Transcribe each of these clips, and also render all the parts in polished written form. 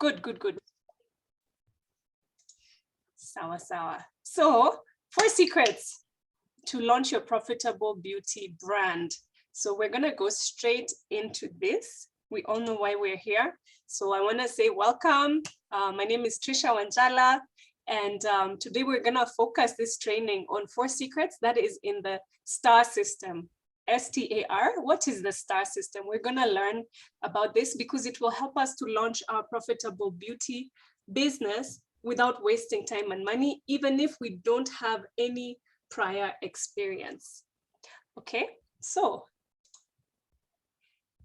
Good. Sawa. So 4 secrets to launch your profitable beauty brand. So we're gonna go straight into this. We all know why we're here. So I wanna say welcome. My name is Trisha Wanjala. And today we're gonna focus this training on 4 secrets that is in the STAR system. STAR, what is the STAR system? We're gonna learn about this because it will help us to launch our profitable beauty business without wasting time and money, even if we don't have any prior experience. Okay, so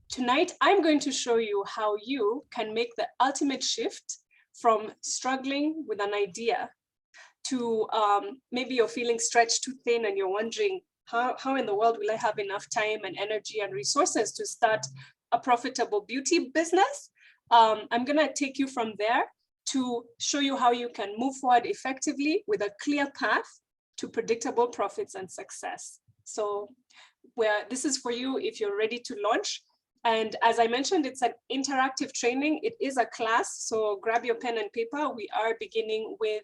tonight I'm going to show you how you can make the ultimate shift from struggling with an idea to maybe you're feeling stretched too thin and you're wondering, how in the world will I have enough time and energy and resources to start a profitable beauty business? I'm gonna take you from there to show you how you can move forward effectively with a clear path to predictable profits and success. So this is for you if you're ready to launch. And as I mentioned, it's an interactive training. It is a class, so grab your pen and paper. We are beginning with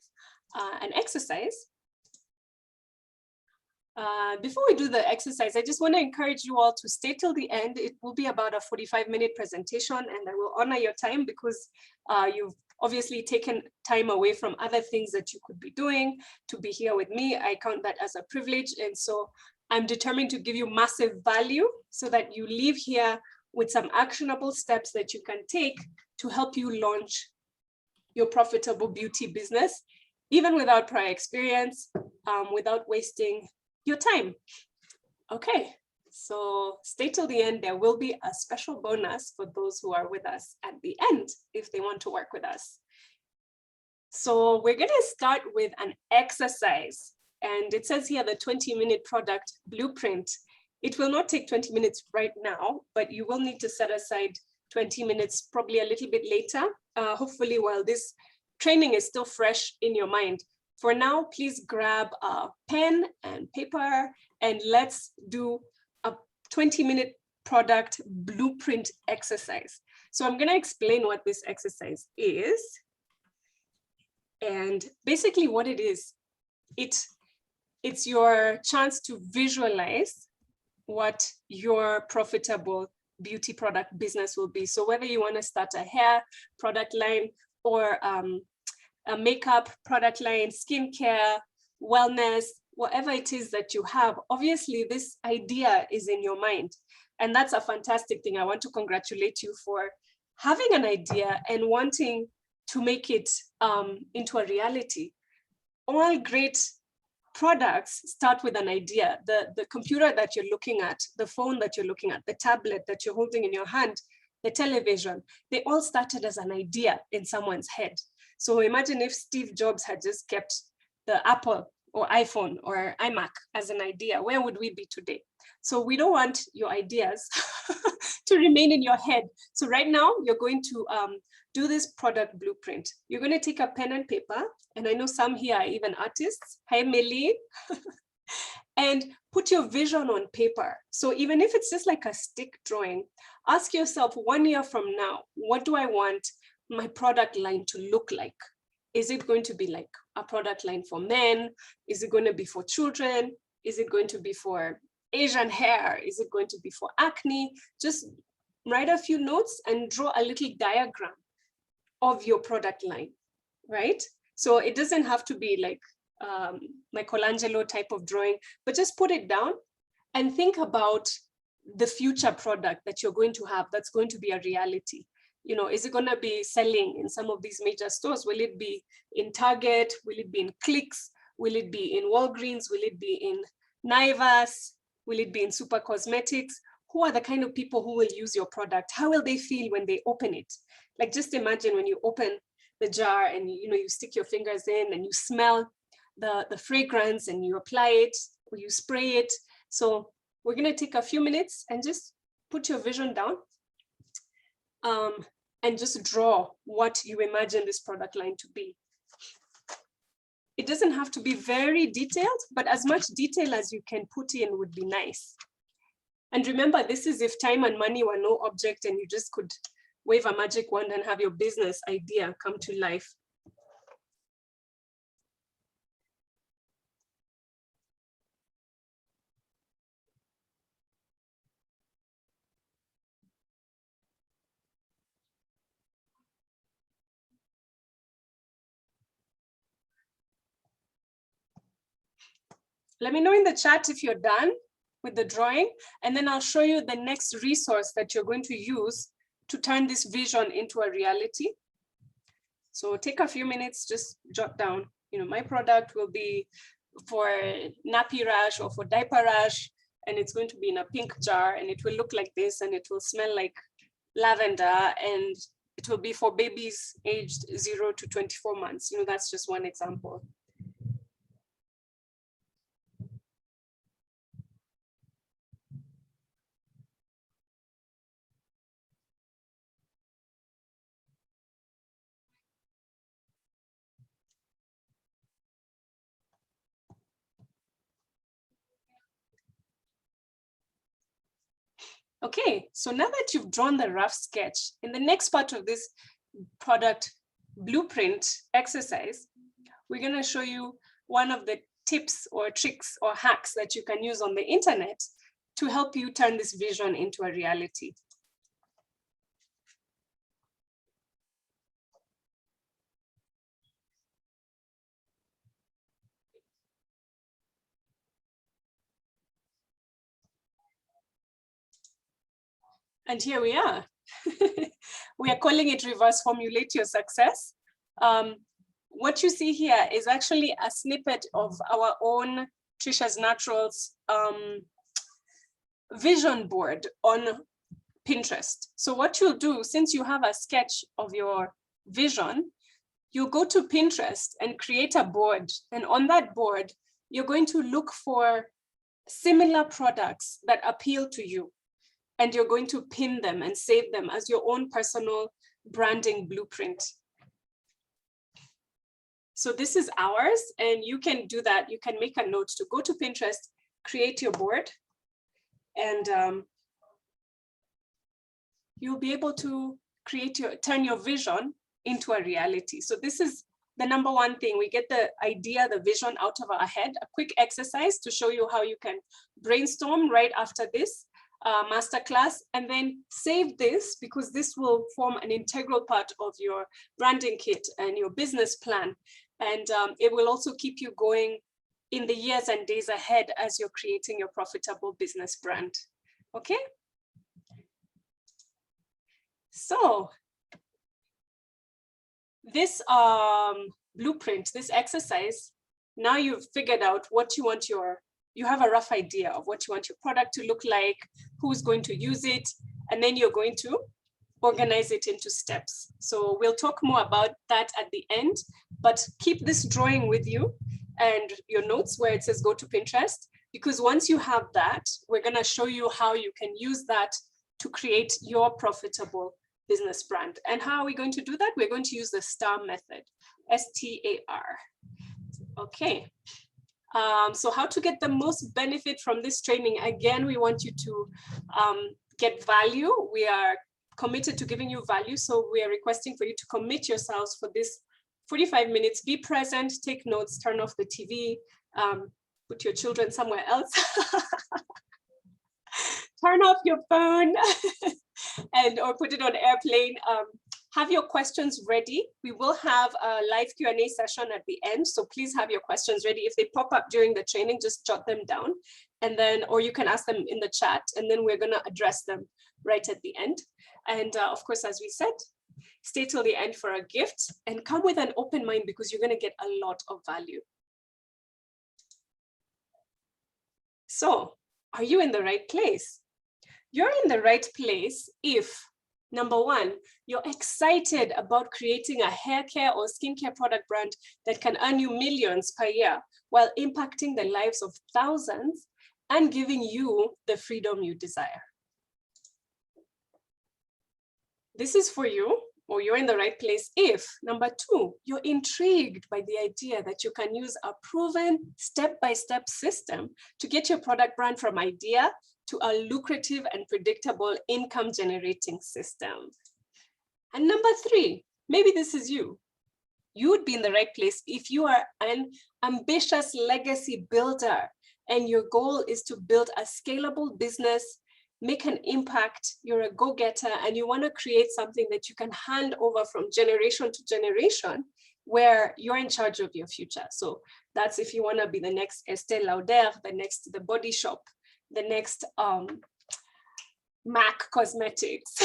an exercise. Before we do the exercise, I just want to encourage you all to stay till the end. It will be about a 45-minute presentation, and I will honor your time because you've obviously taken time away from other things that you could be doing to be here with me. I count that as a privilege, and so I'm determined to give you massive value so that you leave here with some actionable steps that you can take to help you launch your profitable beauty business, even without prior experience, without wasting your time. Okay, so stay till the end. There will be a special bonus for those who are with us at the end if they want to work with us. So we're gonna start with an exercise, and it says here the 20-minute product blueprint. It will not take 20 minutes right now, but you will need to set aside 20 minutes probably a little bit later, hopefully while this training is still fresh in your mind. For now, please grab a pen and paper and let's do a 20-minute product blueprint exercise. So I'm gonna explain what this exercise is. And basically what it is, it's your chance to visualize what your profitable beauty product business will be. So whether you want to start a hair product line or a makeup product line, skincare, wellness, whatever it is that you have, obviously this idea is in your mind. And that's a fantastic thing. I want to congratulate you for having an idea and wanting to make it into a reality. All great products start with an idea. The computer that you're looking at, the phone that you're looking at, the tablet that you're holding in your hand, the television, they all started as an idea in someone's head. So imagine if Steve Jobs had just kept the Apple or iPhone or iMac as an idea, where would we be today? So we don't want your ideas to remain in your head. So right now you're going to do this product blueprint. You're going to take a pen and paper, and I know some here are even artists. Hi, Melly. And put your vision on paper. So even if it's just like a stick drawing, ask yourself 1 year from now, what do I want my product line to look like? Is it going to be like a product line for men? Is it going to be for children? Is it going to be for Asian hair? Is it going to be for acne? Just write a few notes and draw a little diagram of your product line, right? So it doesn't have to be like Michelangelo type of drawing, but just put it down and think about the future product that you're going to have that's going to be a reality. You know, is it going to be selling in some of these major stores? Will it be in Target? Will it be in Clicks? Will it be in Walgreens? Will it be in Naivas? Will it be in Super Cosmetics? Who are the kind of people who will use your product? How will they feel when they open it? Like, just imagine when you open the jar and you stick your fingers in and you smell the fragrance and you apply it or you spray it. So we're going to take a few minutes and just put your vision down and just draw what you imagine this product line to be. It doesn't have to be very detailed, but as much detail as you can put in would be nice. And remember, this is if time and money were no object and you just could wave a magic wand and have your business idea come to life. Let me know in the chat if you're done with the drawing, and then I'll show you the next resource that you're going to use to turn this vision into a reality. So take a few minutes, just jot down, my product will be for nappy rash or for diaper rash, and it's going to be in a pink jar, and it will look like this, and it will smell like lavender, and it will be for babies aged 0 to 24 months. That's just one example. Okay, so now that you've drawn the rough sketch, in the next part of this product blueprint exercise, we're going to show you one of the tips or tricks or hacks that you can use on the internet to help you turn this vision into a reality. And here we are. We are calling it reverse formulate your success. What you see here is actually a snippet of our own Trisha's Naturals vision board on Pinterest. So what you'll do, since you have a sketch of your vision, you go to Pinterest and create a board. And on that board, you're going to look for similar products that appeal to you. And you're going to pin them and save them as your own personal branding blueprint. So this is ours, and you can do that. You can make a note to go to Pinterest, create your board, and you'll be able to turn your vision into a reality. So this is the number one thing. We get the idea, the vision out of our head, a quick exercise to show you how you can brainstorm right after this masterclass, and then save this, because this will form an integral part of your branding kit and your business plan. And it will also keep you going in the years and days ahead as you're creating your profitable business brand. Okay? So this blueprint, this exercise, now you've figured out what you want you have a rough idea of what you want your product to look like, who's going to use it, and then you're going to organize it into steps. So we'll talk more about that at the end, but keep this drawing with you and your notes where it says go to Pinterest, because once you have that, we're going to show you how you can use that to create your profitable business brand. And how are we going to do that? We're going to use the STAR method, STAR. Okay. So how to get the most benefit from this training? Again, we want you to get value. We are committed to giving you value. So we are requesting for you to commit yourselves for this 45 minutes. Be present, take notes, turn off the TV, put your children somewhere else. Turn off your phone or put it on airplane. Have your questions ready. We will have a live Q&A session at the end, so please have your questions ready. If they pop up during the training, just jot them down, and then, or you can ask them in the chat, and then we're gonna address them right at the end. And of course, as we said, stay till the end for a gift, and come with an open mind, because you're gonna get a lot of value. So, are you in the right place? You're in the right place if, number one, you're excited about creating a hair care or skincare product brand that can earn you millions per year while impacting the lives of thousands and giving you the freedom you desire. This is for you, or you're in the right place if, number two, you're intrigued by the idea that you can use a proven step-by-step system to get your product brand from idea to a lucrative and predictable income generating system. And number 3, maybe this is you. You would be in the right place if you are an ambitious legacy builder and your goal is to build a scalable business, make an impact, you're a go-getter, and you want to create something that you can hand over from generation to generation where you're in charge of your future. So that's if you want to be the next Estée Lauder, the next The Body Shop, the next MAC Cosmetics,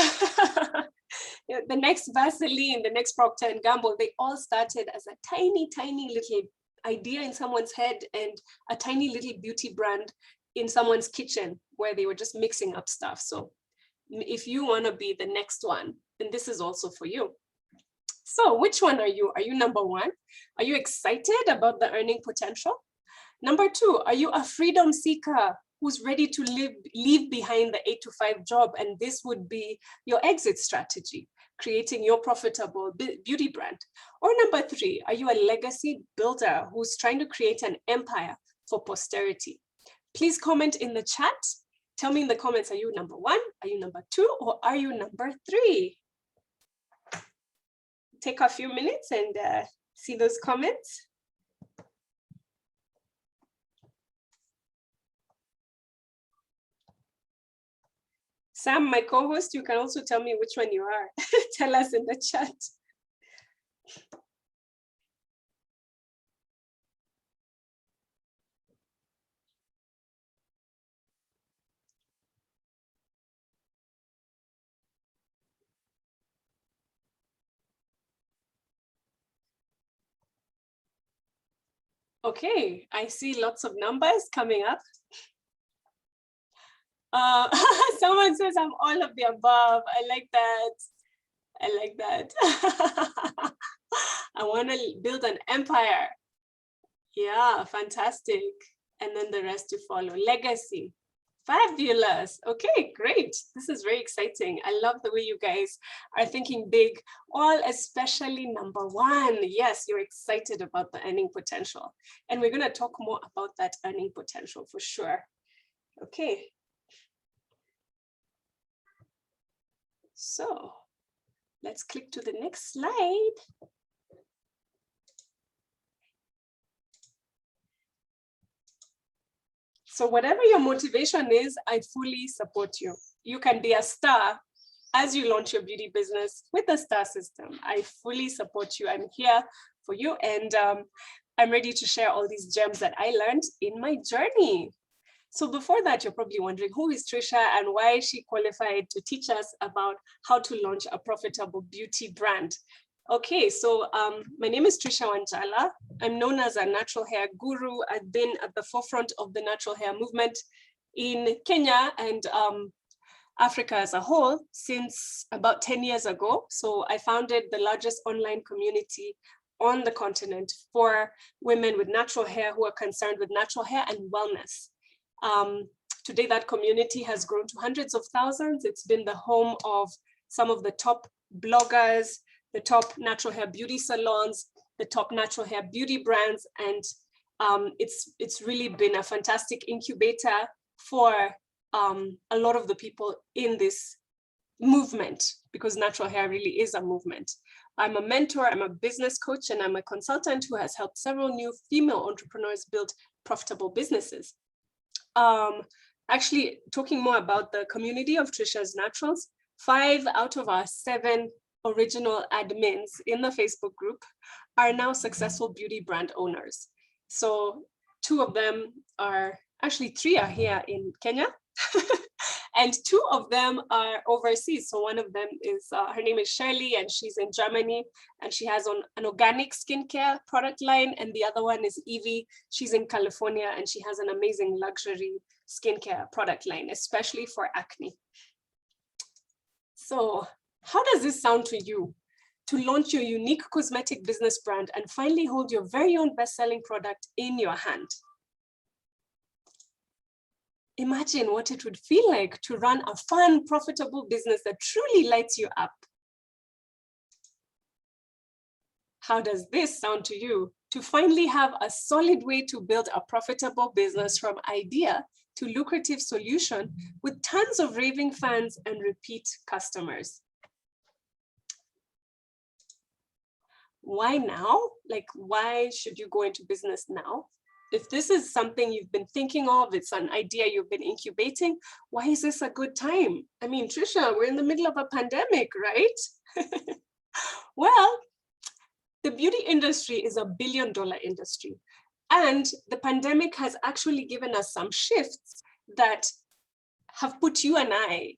the next Vaseline, the next Procter & Gamble. They all started as a tiny, tiny little idea in someone's head and a tiny little beauty brand in someone's kitchen where they were just mixing up stuff. So if you want to be the next one, then this is also for you. So which one are you? Are you number 1? Are you excited about the earning potential? Number 2, are you a freedom seeker who's ready to leave behind the 8-to-5 job? And this would be your exit strategy, creating your profitable beauty brand. Or number 3, are you a legacy builder who's trying to create an empire for posterity? Please comment in the chat. Tell me in the comments, are you number 1, are you number 2, or are you number 3? Take a few minutes and see those comments. Sam, my co-host, you can also tell me which one you are. Tell us in the chat. Okay, I see lots of numbers coming up. Someone says I'm all of the above. I like that. I like that. I want to build an empire. Yeah, fantastic. And then the rest to follow. Legacy. Fabulous. Okay, great. This is very exciting. I love the way you guys are thinking big, all especially number 1. Yes, you're excited about the earning potential. And we're going to talk more about that earning potential for sure. Okay. So let's click to the next slide. So whatever your motivation is, I fully support you. You can be a star as you launch your beauty business with the STAR system. I fully support you. I'm here for you. And I'm ready to share all these gems that I learned in my journey. So before that, you're probably wondering, who is Trisha and why is she qualified to teach us about how to launch a profitable beauty brand? Okay, so my name is Trisha Wanjala. I'm known as a natural hair guru. I've been at the forefront of the natural hair movement in Kenya and Africa as a whole since about 10 years ago. So I founded the largest online community on the continent for women with natural hair who are concerned with natural hair and wellness. Today, that community has grown to hundreds of thousands. It's been the home of some of the top bloggers, the top natural hair beauty salons, the top natural hair beauty brands, and it's really been a fantastic incubator for a lot of the people in this movement, because natural hair really is a movement. I'm a mentor, I'm a business coach, and I'm a consultant who has helped several new female entrepreneurs build profitable businesses. Actually, talking more about the community of Trisha's Naturals, 5 out of our 7 original admins in the Facebook group are now successful beauty brand owners. So 2 of them are, actually 3 are here in Kenya, and 2 of them are overseas. So one of them is, her name is Shirley, and she's in Germany, and she has an organic skincare product line. And the other one is Evie. She's in California, and she has an amazing luxury skincare product line, especially for acne. So how does this sound to you? To launch your unique cosmetic business brand and finally hold your very own best-selling product in your hand. Imagine what it would feel like to run a fun, profitable business that truly lights you up. How does this sound to you? To finally have a solid way to build a profitable business from idea to lucrative solution with tons of raving fans and repeat customers. why now? Like, why should you go into business now? If this is something you've been thinking of, it's an idea you've been incubating, why is this a good time? I mean, Trisha, we're in the middle of a pandemic, right? Well, the beauty industry is a billion-dollar industry. And the pandemic has actually given us some shifts that have put you and I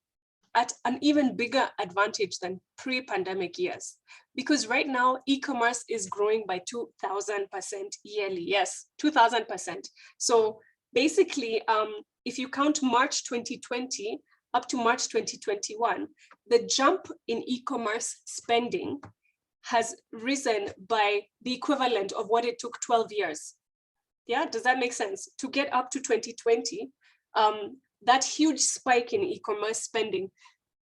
at an even bigger advantage than pre-pandemic years. Because right now, e-commerce is growing by 2,000% yearly. Yes, 2,000%. So basically, if you count March 2020 up to March 2021, the jump in e-commerce spending has risen by the equivalent of what it took 12 years. Yeah, does that make sense? To get up to 2020, that huge spike in e-commerce spending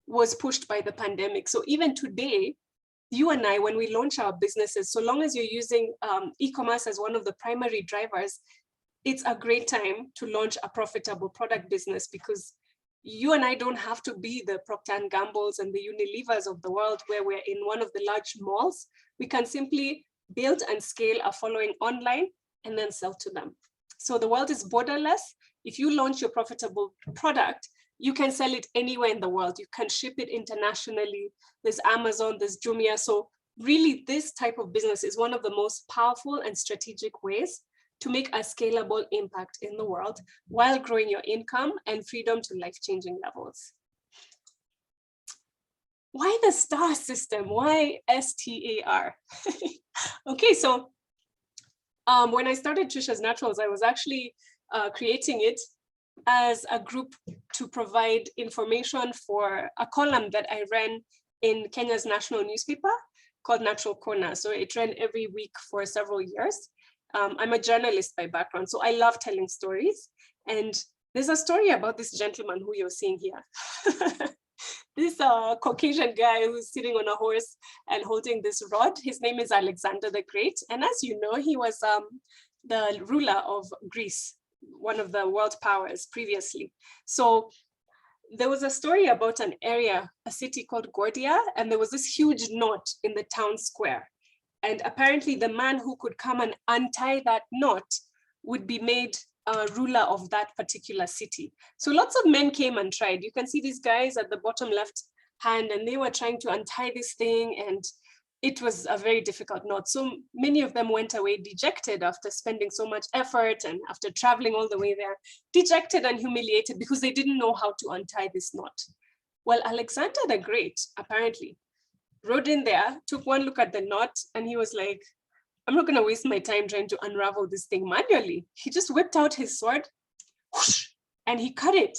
was pushed by the pandemic. So even today, you and I, when we launch our businesses, so long as you're using e-commerce as one of the primary drivers, it's a great time to launch a profitable product business, because you and I don't have to be the Procter & Gamble's and the Unilevers of the world where we're in one of the large malls. We can simply build and scale a following online and then sell to them. So the world is borderless. If you launch your profitable product, you can sell it anywhere in the world. You can ship it internationally. There's Amazon, there's Jumia. So really, this type of business is one of the most powerful and strategic ways to make a scalable impact in the world while growing your income and freedom to life-changing levels. Why the STAR system? Why STAR? Okay, so when I started Trisha's Naturals, I was actually creating it as a group to provide information for a column that I ran in Kenya's national newspaper called Natural Corner. So it ran every week for several years. I'm a journalist by background, so I love telling stories. And there's a story about this gentleman who you're seeing here. This Caucasian guy who's sitting on a horse and holding this rod. His name is Alexander the Great. And as you know, he was the ruler of Greece, one of the world powers previously. So there was a story about an area, a city called Gordia, and there was this huge knot in the town square. And apparently the man who could come and untie that knot would be made ruler of that particular city. So lots of men came and tried. You can see these guys at the bottom left hand, and they were trying to untie this thing, and it was a very difficult knot. So many of them went away dejected after spending so much effort and after traveling all the way there, dejected and humiliated because they didn't know how to untie this knot. Well, Alexander the Great, apparently, rode in there, took one look at the knot, and he was like, I'm not going to waste my time trying to unravel this thing manually. He just whipped out his sword, whoosh, and he cut it,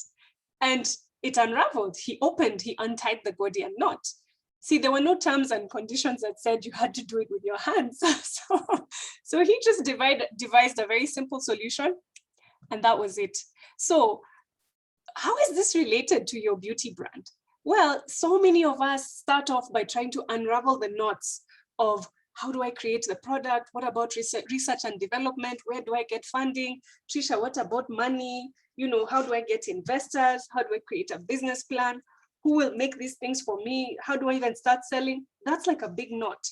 and it unraveled. He untied the Gordian knot. See, there were no terms and conditions that said you had to do it with your hands. So he just devised a very simple solution, and that was it. So how is this related to your beauty brand? Well, so many of us start off by trying to unravel the knots of how do I create the product? What about research and development? Where do I get funding? Trisha, what about money? You know, how do I get investors? How do I create a business plan? Who will make these things for me? How do I even start selling? That's like a big knot.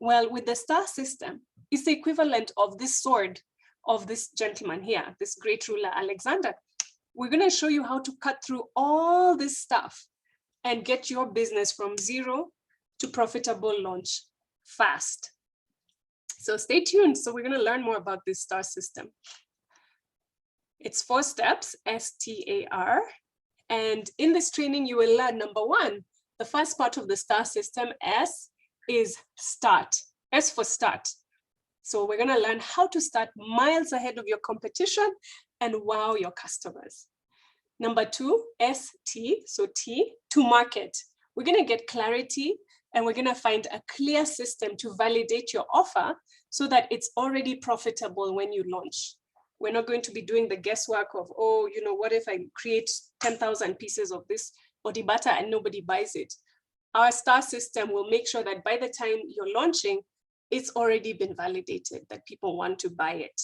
Well, with the STAR system, it's the equivalent of this sword of this gentleman here, this great ruler, Alexander. We're going to show you how to cut through all this stuff and get your business from zero to profitable launch fast. So stay tuned. So we're going to learn more about this STAR system. It's 4 steps, STAR. And in this training, you will learn, number 1, the first part of the STAR system, S, is start. S for start. So we're going to learn how to start miles ahead of your competition and wow your customers. Number 2, ST, so T, to market. We're going to get clarity, and we're going to find a clear system to validate your offer so that it's already profitable when you launch. We're not going to be doing the guesswork of, oh, you know, what if I create 10,000 pieces of this body butter and nobody buys it? Our STAR system will make sure that by the time you're launching, it's already been validated that people want to buy it.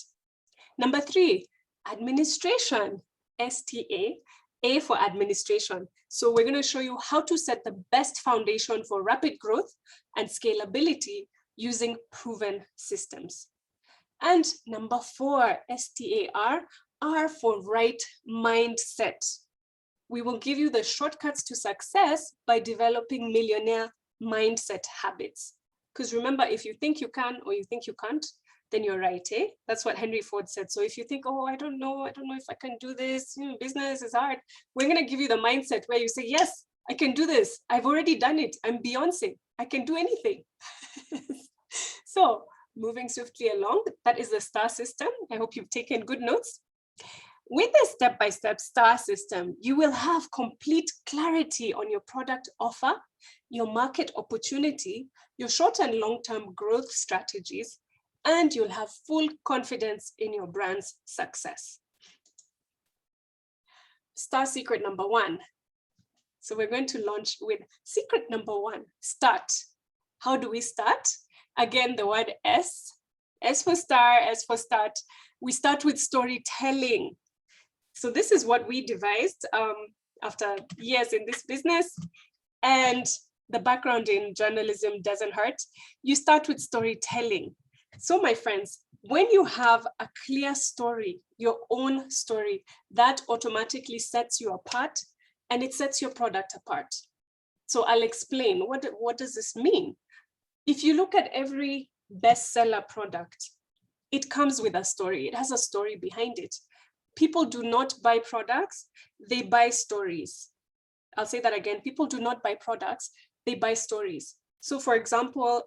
Number 3, administration, STA, A for administration. So we're going to show you how to set the best foundation for rapid growth and scalability using proven systems. And number 4, STAR, R for right mindset. We will give you the shortcuts to success by developing millionaire mindset habits. Because remember, if you think you can or you think you can't, then you're right, eh? That's what Henry Ford said. So if you think, oh, I don't know if I can do this, business is hard, we're gonna give you the mindset where you say, yes, I can do this. I've already done it. I'm Beyonce. I can do anything. So moving swiftly along, that is the STAR system. I hope you've taken good notes. With the step-by-step STAR system, you will have complete clarity on your product offer, your market opportunity, your short and long-term growth strategies, and you'll have full confidence in your brand's success. STAR secret number 1. So we're going to launch with secret number 1, start. How do we start? Again, the word S for star, S for start. We start with storytelling. So this is what we devised after years in this business, and the background in journalism doesn't hurt. You start with storytelling. So my friends, when you have a clear story, your own story, that automatically sets you apart and it sets your product apart. So I'll explain, what does this mean? If you look at every bestseller product, it comes with a story. It has a story behind it. People do not buy products, they buy stories. I'll say that again, people do not buy products, they buy stories. So for example,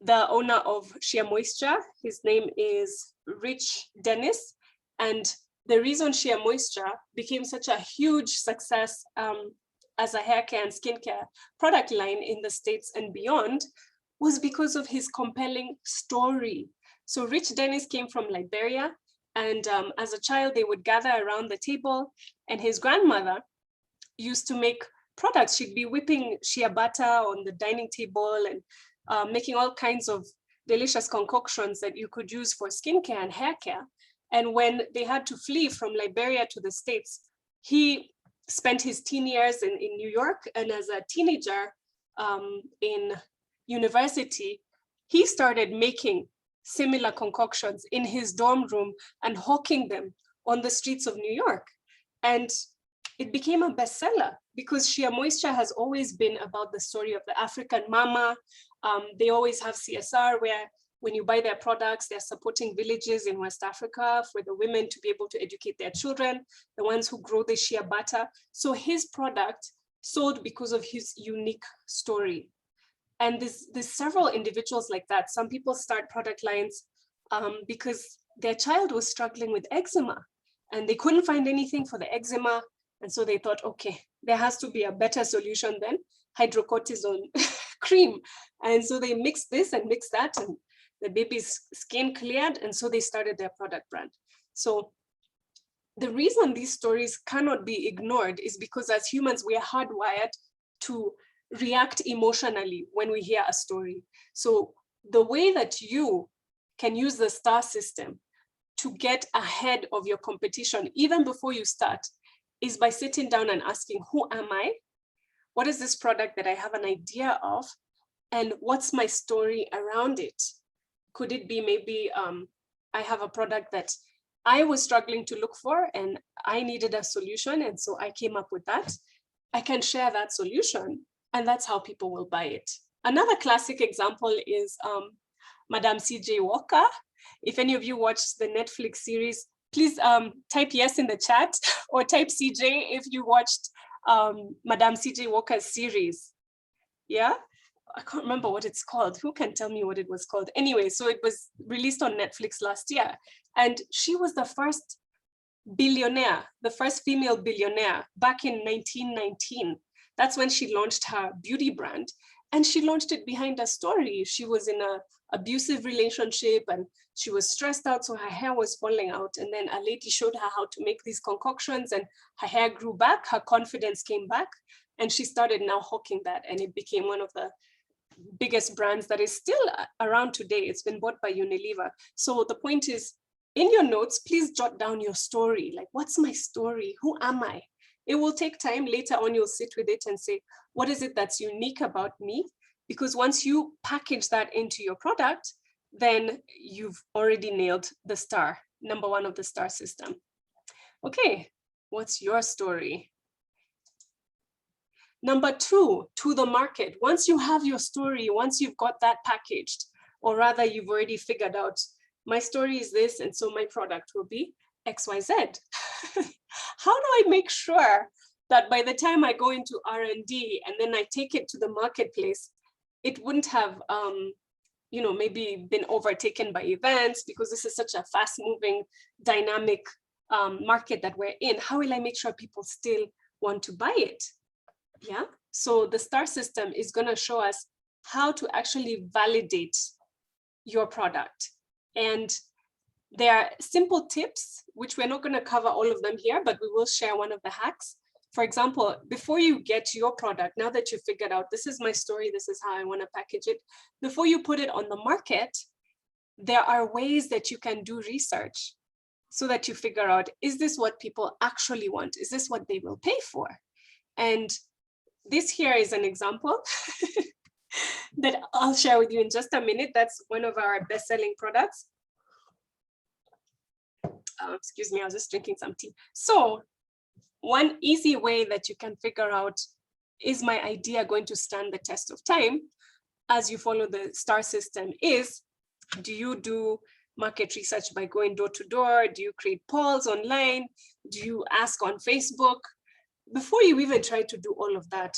the owner of Shea Moisture, his name is Rich Dennis. And the reason Shea Moisture became such a huge success as a hair care and skincare product line in the States and beyond was because of his compelling story. So Rich Dennis came from Liberia, and as a child, they would gather around the table, and his grandmother used to make products. She'd be whipping shea butter on the dining table and making all kinds of delicious concoctions that you could use for skincare and hair care. And when they had to flee from Liberia to the States, he spent his teen years in New York, and as a teenager in university, he started making similar concoctions in his dorm room and hawking them on the streets of New York. And it became a bestseller because Shea Moisture has always been about the story of the African mama. They always have CSR where when you buy their products, they're supporting villages in West Africa for the women to be able to educate their children, the ones who grow the shea butter. So his product sold because of his unique story. And there's several individuals like that. Some people start product lines because their child was struggling with eczema and they couldn't find anything for the eczema. And so they thought, okay, there has to be a better solution than hydrocortisone cream. And so they mixed this and mixed that, and the baby's skin cleared. And so they started their product brand. So the reason these stories cannot be ignored is because as humans, we are hardwired to react emotionally when we hear a story. So the way that you can use the STAR system to get ahead of your competition, even before you start, is by sitting down and asking, who am I? What is this product that I have an idea of? And what's my story around it? Could it be maybe I have a product that I was struggling to look for and I needed a solution, and so I came up with that. I can share that solution, and that's how people will buy it. Another classic example is Madame C.J. Walker. If any of you watched the Netflix series, please type yes in the chat or type CJ if you watched Madame C.J. Walker's series. Yeah, I can't remember what it's called. Who can tell me what it was called? Anyway, so it was released on Netflix last year. And she was the first billionaire, the first female billionaire back in 1919. That's when she launched her beauty brand. And she launched it behind a story. She was in an abusive relationship and she was stressed out, so her hair was falling out. And then a lady showed her how to make these concoctions and her hair grew back, her confidence came back, and she started now hawking that, and it became one of the biggest brands that is still around today. It's been bought by Unilever. So the point is, in your notes, please jot down your story. Like, what's my story? Who am I? It will take time. Later on, you'll sit with it and say, what is it that's unique about me because once you package that into your product, then you've already nailed the star, number one of the star system. Okay, what's your story? Number two, to the market. Once you have your story, once you've got that packaged, or rather you've already figured out, my story is this, and so my product will be XYZ. How do I make sure that by the time I go into R&D and then I take it to the marketplace, it wouldn't have, maybe been overtaken by events, because this is such a fast-moving, dynamic market that we're in? How will I make sure people still want to buy it? Yeah, so the STAR system is going to show us how to actually validate your product. And there are simple tips, which we're not going to cover all of them here, but we will share one of the hacks. For example, before you get your product, now that you've figured out, this is my story, this is how I want to package it, before you put it on the market, there are ways that you can do research so that you figure out, is this what people actually want? Is this what they will pay for? And this here is an example that I'll share with you in just a minute. That's one of our best-selling products. Excuse me, I was just drinking some tea. So one easy way that you can figure out, is my idea going to stand the test of time as you follow the STAR system, is, do you do market research by going door to door? Do you create polls online? Do you ask on Facebook? Before you even try to do all of that,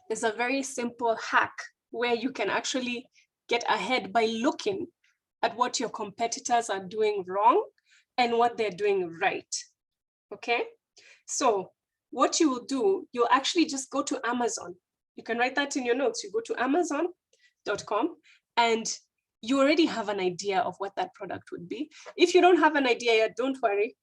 there's a very simple hack where you can actually get ahead by looking at what your competitors are doing wrong and what they're doing right. Okay, so what you will do, you'll actually just go to Amazon. You can write that in your notes. You go to amazon.com and you already have an idea of what that product would be. If you don't have an idea yet, don't worry.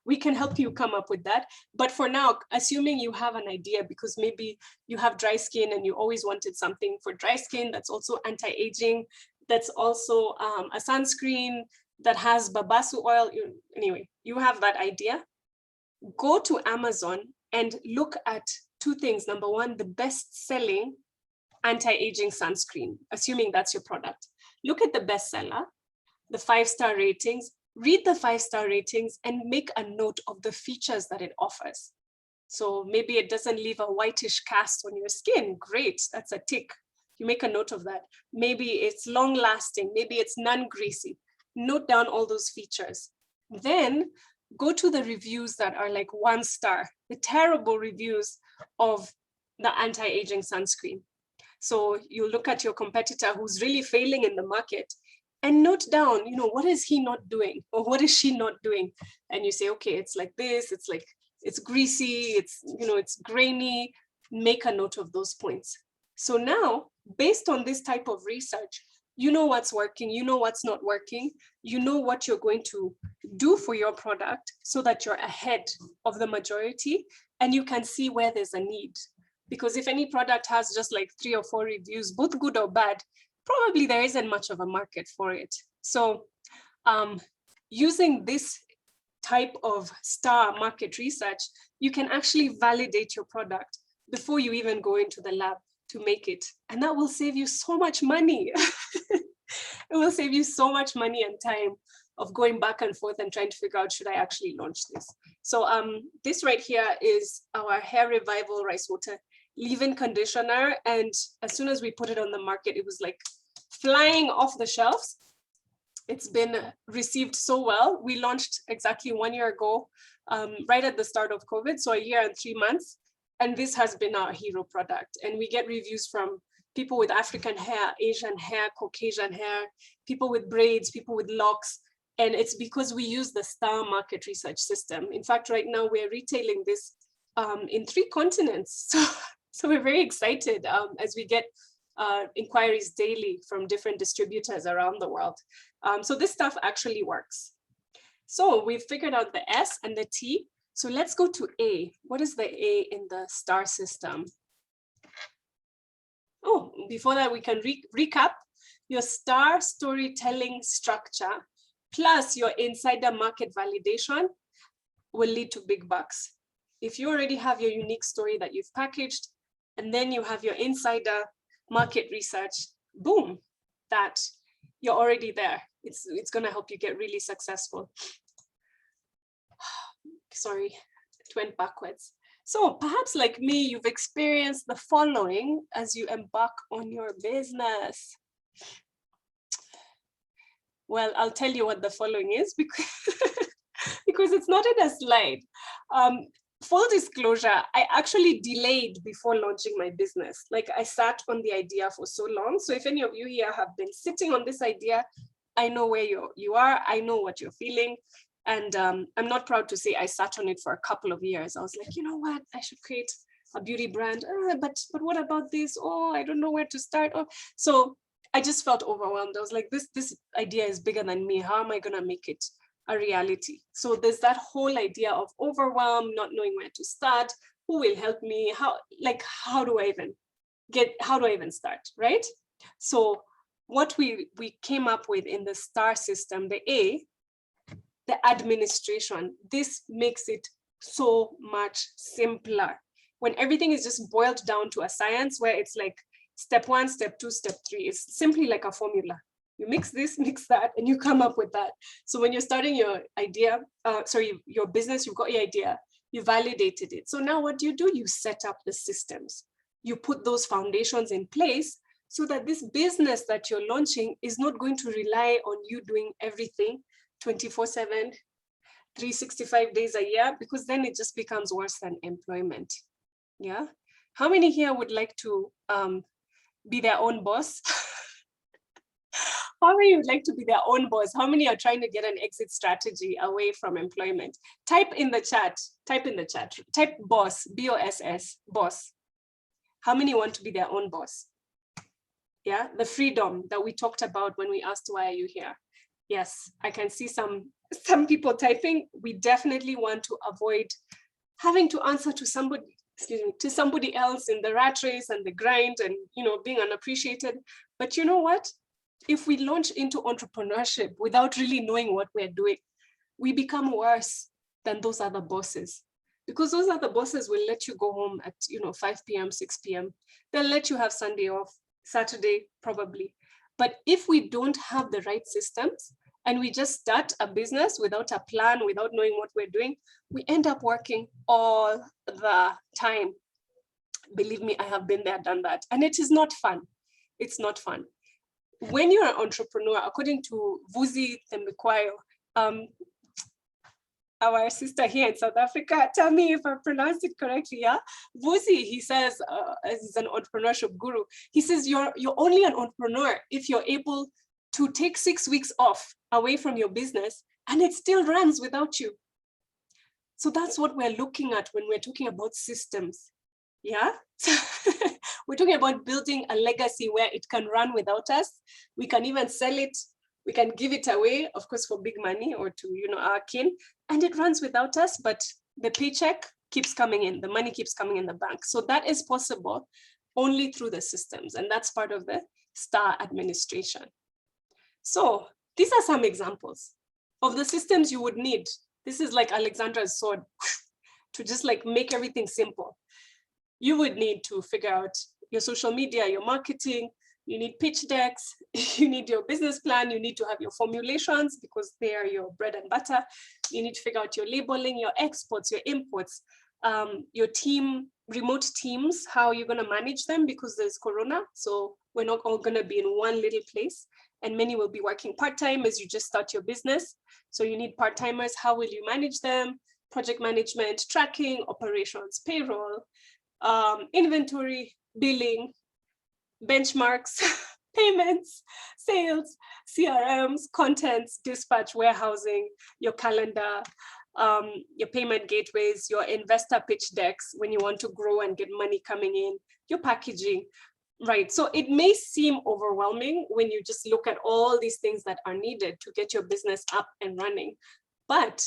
We can help you come up with that. But for now, assuming you have an idea, because maybe you have dry skin and you always wanted something for dry skin that's also anti-aging, that's also a sunscreen that has babasu oil. Anyway, you have that idea. Go to Amazon and look at two things. Number one, the best-selling anti-aging sunscreen, assuming that's your product. Look at the bestseller, the 5-star ratings. Read the 5-star ratings and make a note of the features that it offers. So maybe it doesn't leave a whitish cast on your skin. Great, that's a tick. You make a note of that. Maybe it's long lasting. Maybe it's non-greasy. Note down all those features. Then go to the reviews that are like 1 star, the terrible reviews of the anti-aging sunscreen. So you look at your competitor who's really failing in the market and note down, what is he not doing, or what is she not doing? And you say, okay, it's like this, it's greasy, it's grainy. Make a note of those points. So now, based on this type of research, you know what's working, you know what's not working, you know what you're going to do for your product so that you're ahead of the majority, and you can see where there's a need. Because if any product has just like 3 or 4 reviews, both good or bad, probably there isn't much of a market for it. So using this type of STAR market research, you can actually validate your product before you even go into the lab to make it. And that will save you so much money. It will save you so much money and time of going back and forth and trying to figure out, should I actually launch this? So this right here is our Hair Revival Rice Water leave-in conditioner. And as soon as we put it on the market, it was like flying off the shelves. It's been received so well. We launched exactly 1 year ago, right at the start of COVID, so 1 year and 3 months. And this has been our hero product. And we get reviews from people with African hair, Asian hair, Caucasian hair, people with braids, people with locks. And it's because we use the STAR market research system. In fact, right now we're retailing this in 3 continents. So we're very excited as we get inquiries daily from different distributors around the world. So this stuff actually works. So we've figured out the S and the T. So let's go to A. What is the A in the STAR system? Oh, before that, we can recap. Your STAR storytelling structure plus your insider market validation will lead to big bucks. If you already have your unique story that you've packaged, and then you have your insider market research, boom, that you're already there. It's going to help you get really successful. Sorry, it went backwards. So perhaps like me, you've experienced the following as you embark on your business. Well, I'll tell you what the following is because, because it's not in a slide. Full disclosure, I actually delayed before launching my business. Like I sat on the idea for so long. So if any of you here have been sitting on this idea, I know where you are, I know what you're feeling. And I'm not proud to say I sat on it for a couple of years. I was like, you know what, I should create a beauty brand. But what about this? Oh, I don't know where to start. Oh, so I just felt overwhelmed. I was like, this idea is bigger than me. How am I gonna make it a reality? So there's that whole idea of overwhelm, not knowing where to start, who will help me, how do I even start, right? So what we came up with in the STAR system, the A, the administration, this makes it so much simpler. When everything is just boiled down to a science where it's like step 1, step 2, step 3, it's simply like a formula. You mix this, mix that, and you come up with that. So when you're starting your idea, your business, you've got your idea, you validated it. So now what do? You set up the systems. You put those foundations in place so that this business that you're launching is not going to rely on you doing everything 24/7, 365 days a year, because then it just becomes worse than employment. Yeah. How many here would like to be their own boss? How many would like to be their own boss? How many are trying to get an exit strategy away from employment? Type in the chat. Type boss, B-O-S-S, boss. How many want to be their own boss? Yeah, the freedom that we talked about when we asked, why are you here? Yes, I can see some people typing. We definitely want to avoid having to answer to somebody else in the rat race and the grind and, being unappreciated. But you know what? If we launch into entrepreneurship without really knowing what we're doing, we become worse than those other bosses, because those other bosses will let you go home at 5 p.m., 6 p.m. They'll let you have Sunday off, Saturday probably. But if we don't have the right systems and we just start a business without a plan, without knowing what we're doing, we end up working all the time. Believe me, I have been there, done that. And it is not fun. It's not fun. When you're an entrepreneur, according to Vusi Thembekwayo, our sister here in South Africa, tell me if I pronounced it correctly, yeah? Vusi, he says, as he's an entrepreneurship guru, he says you're only an entrepreneur if you're able to take 6 weeks off away from your business and it still runs without you. So that's what we're looking at when we're talking about systems, yeah? We're talking about building a legacy where it can run without us. We can even sell it. We can give it away, of course, for big money or to our kin, and it runs without us, but the paycheck keeps coming in, the money keeps coming in the bank. So that is possible only through the systems, and that's part of the STAR administration. So these are some examples of the systems you would need. This is like Alexandra's sword to just like make everything simple. You would need to figure out your social media, your marketing, you need pitch decks, you need your business plan, you need to have your formulations because they are your bread and butter. You need to figure out your labeling, your exports, your imports, your team, remote teams, how you're gonna manage them because there's Corona. So we're not all gonna be in one little place and many will be working part-time as you just start your business. So you need part-timers, how will you manage them? Project management, tracking, operations, payroll, inventory, billing, benchmarks, payments, sales, CRMs, contents, dispatch, warehousing, your calendar, your payment gateways, your investor pitch decks when you want to grow and get money coming in, your packaging, right? So it may seem overwhelming when you just look at all these things that are needed to get your business up and running. But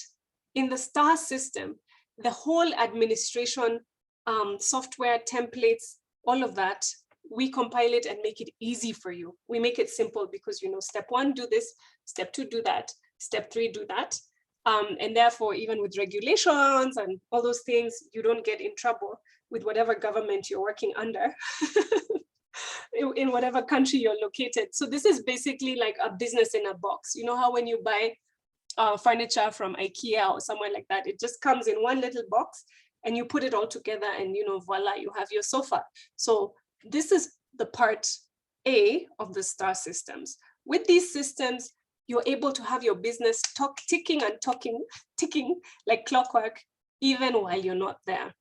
in the STAR system, the whole administration, software, templates, all of that, we compile it and make it easy for you. We make it simple because, step 1, do this, step 2, do that, step 3, do that. And therefore, even with regulations and all those things, you don't get in trouble with whatever government you're working under. in whatever country you're located. So this is basically like a business in a box. You know how when you buy furniture from IKEA or somewhere like that, it just comes in one little box and you put it all together and, you know, voila, you have your sofa. So this is the part A of the STAR systems. With these systems, you're able to have your business ticking like clockwork, even while you're not there.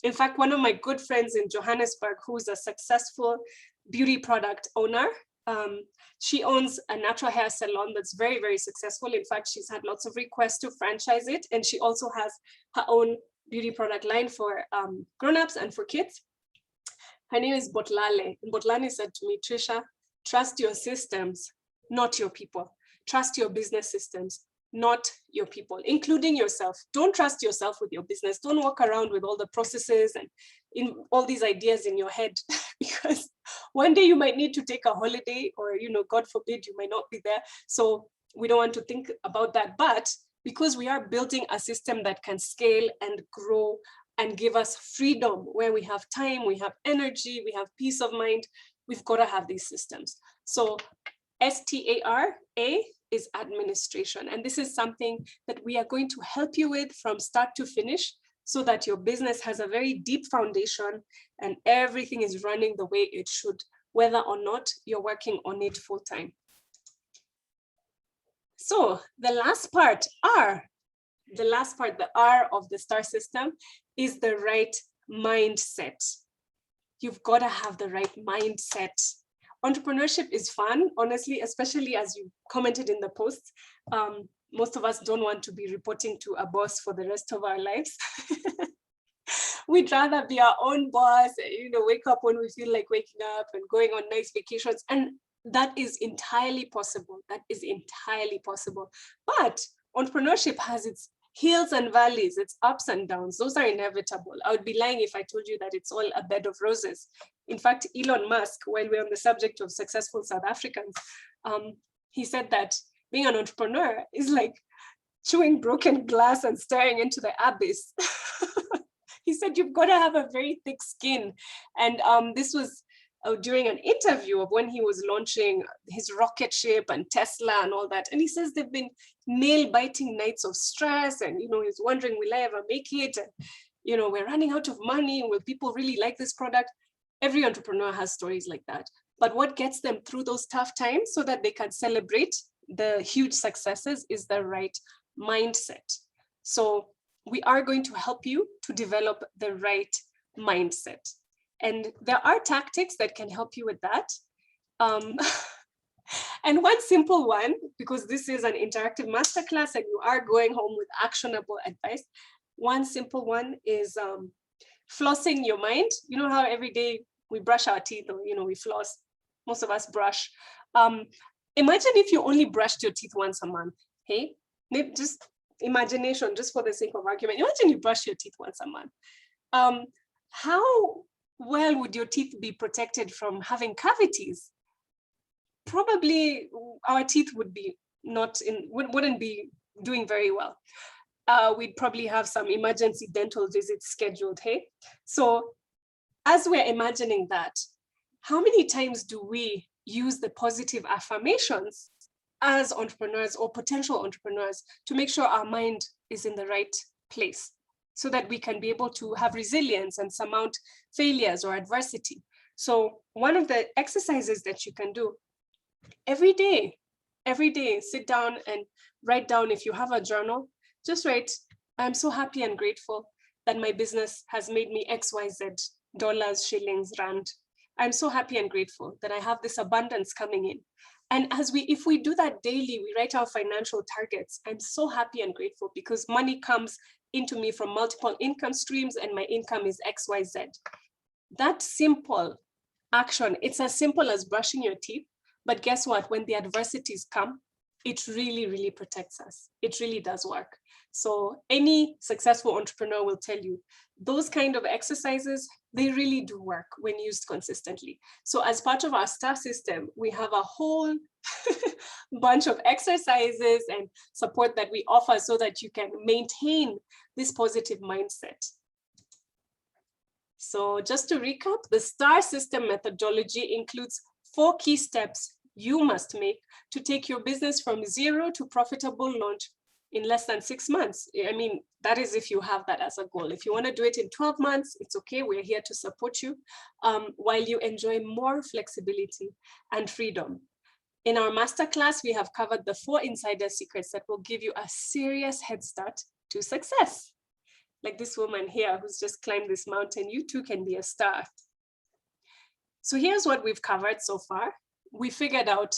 In fact, one of my good friends in Johannesburg, who's a successful beauty product owner, she owns a natural hair salon that's very, very successful. In fact, she's had lots of requests to franchise it. And she also has her own beauty product line for grown-ups and for kids. Her name is Botlale. And Botlale said to me, Trisha, trust your systems, not your people. Trust your business systems, not your people, including yourself. Don't trust yourself with your business. Don't walk around with all the processes and in all these ideas in your head, because one day you might need to take a holiday, or, you know, God forbid, you might not be there. So we don't want to think about that. But because we are building a system that can scale and grow and give us freedom, where we have time, we have energy, we have peace of mind, we've got to have these systems. So STARA is administration. And this is something that we are going to help you with from start to finish, so that your business has a very deep foundation and everything is running the way it should, whether or not you're working on it full time. So the last part, R, the R of the STAR system, is the right mindset. You've got to have the right mindset. Entrepreneurship is fun, honestly, especially as you commented in the post. Most of us don't want to be reporting to a boss for the rest of our lives. We'd rather be our own boss, you know, wake up when we feel like waking up and going on nice vacations. And that is entirely possible. That is entirely possible. But entrepreneurship has its hills and valleys, its ups and downs. Those are inevitable. I would be lying if I told you that it's all a bed of roses. In fact, Elon Musk, while we're on the subject of successful South Africans, he said that being an entrepreneur is like chewing broken glass and staring into the abyss. He said, you've got to have a very thick skin. And this was during an interview of when he was launching his rocket ship and Tesla and all that. And he says they've been nail-biting nights of stress, and, you know, he's wondering, will I ever make it? And, you know, we're running out of money. Will people really like this product? Every entrepreneur has stories like that. But what gets them through those tough times so that they can celebrate the huge successes is the right mindset. So we are going to help you to develop the right mindset. And there are tactics that can help you with that. And one simple one, because this is an interactive masterclass and you are going home with actionable advice, one simple one is flossing your mind. You know how every day we brush our teeth, or, you know, we floss, most of us brush. Imagine if you only brushed your teeth once a month, hey? Maybe just imagination, just for the sake of argument. Imagine you brush your teeth once a month. How well would your teeth be protected from having cavities? Probably our teeth would be wouldn't be doing very well. We'd probably have some emergency dental visits scheduled, hey? So as we're imagining that, how many times do we use the positive affirmations as entrepreneurs or potential entrepreneurs to make sure our mind is in the right place, so that we can be able to have resilience and surmount failures or adversity? So one of the exercises that you can do every day, sit down and write down, if you have a journal, just write, I'm so happy and grateful that my business has made me XYZ dollars, shillings, rand. I'm so happy and grateful that I have this abundance coming in. And if we do that daily, we write our financial targets. I'm so happy and grateful because money comes into me from multiple income streams and my income is XYZ. That simple action, it's as simple as brushing your teeth, but guess what? When the adversities come, it really, really protects us. It really does work. So any successful entrepreneur will tell you those kind of exercises, they really do work when used consistently. So as part of our STAR system, we have a whole bunch of exercises and support that we offer so that you can maintain this positive mindset. So just to recap, the STAR system methodology includes 4 key steps you must make to take your business from zero to profitable launch in less than 6 months. I mean, that is if you have that as a goal. If you want to do it in 12 months, it's okay. We're here to support you while you enjoy more flexibility and freedom. In our masterclass, we have covered the 4 insider secrets that will give you a serious head start to success. Like this woman here who's just climbed this mountain, you too can be a star. So here's what we've covered so far. We figured out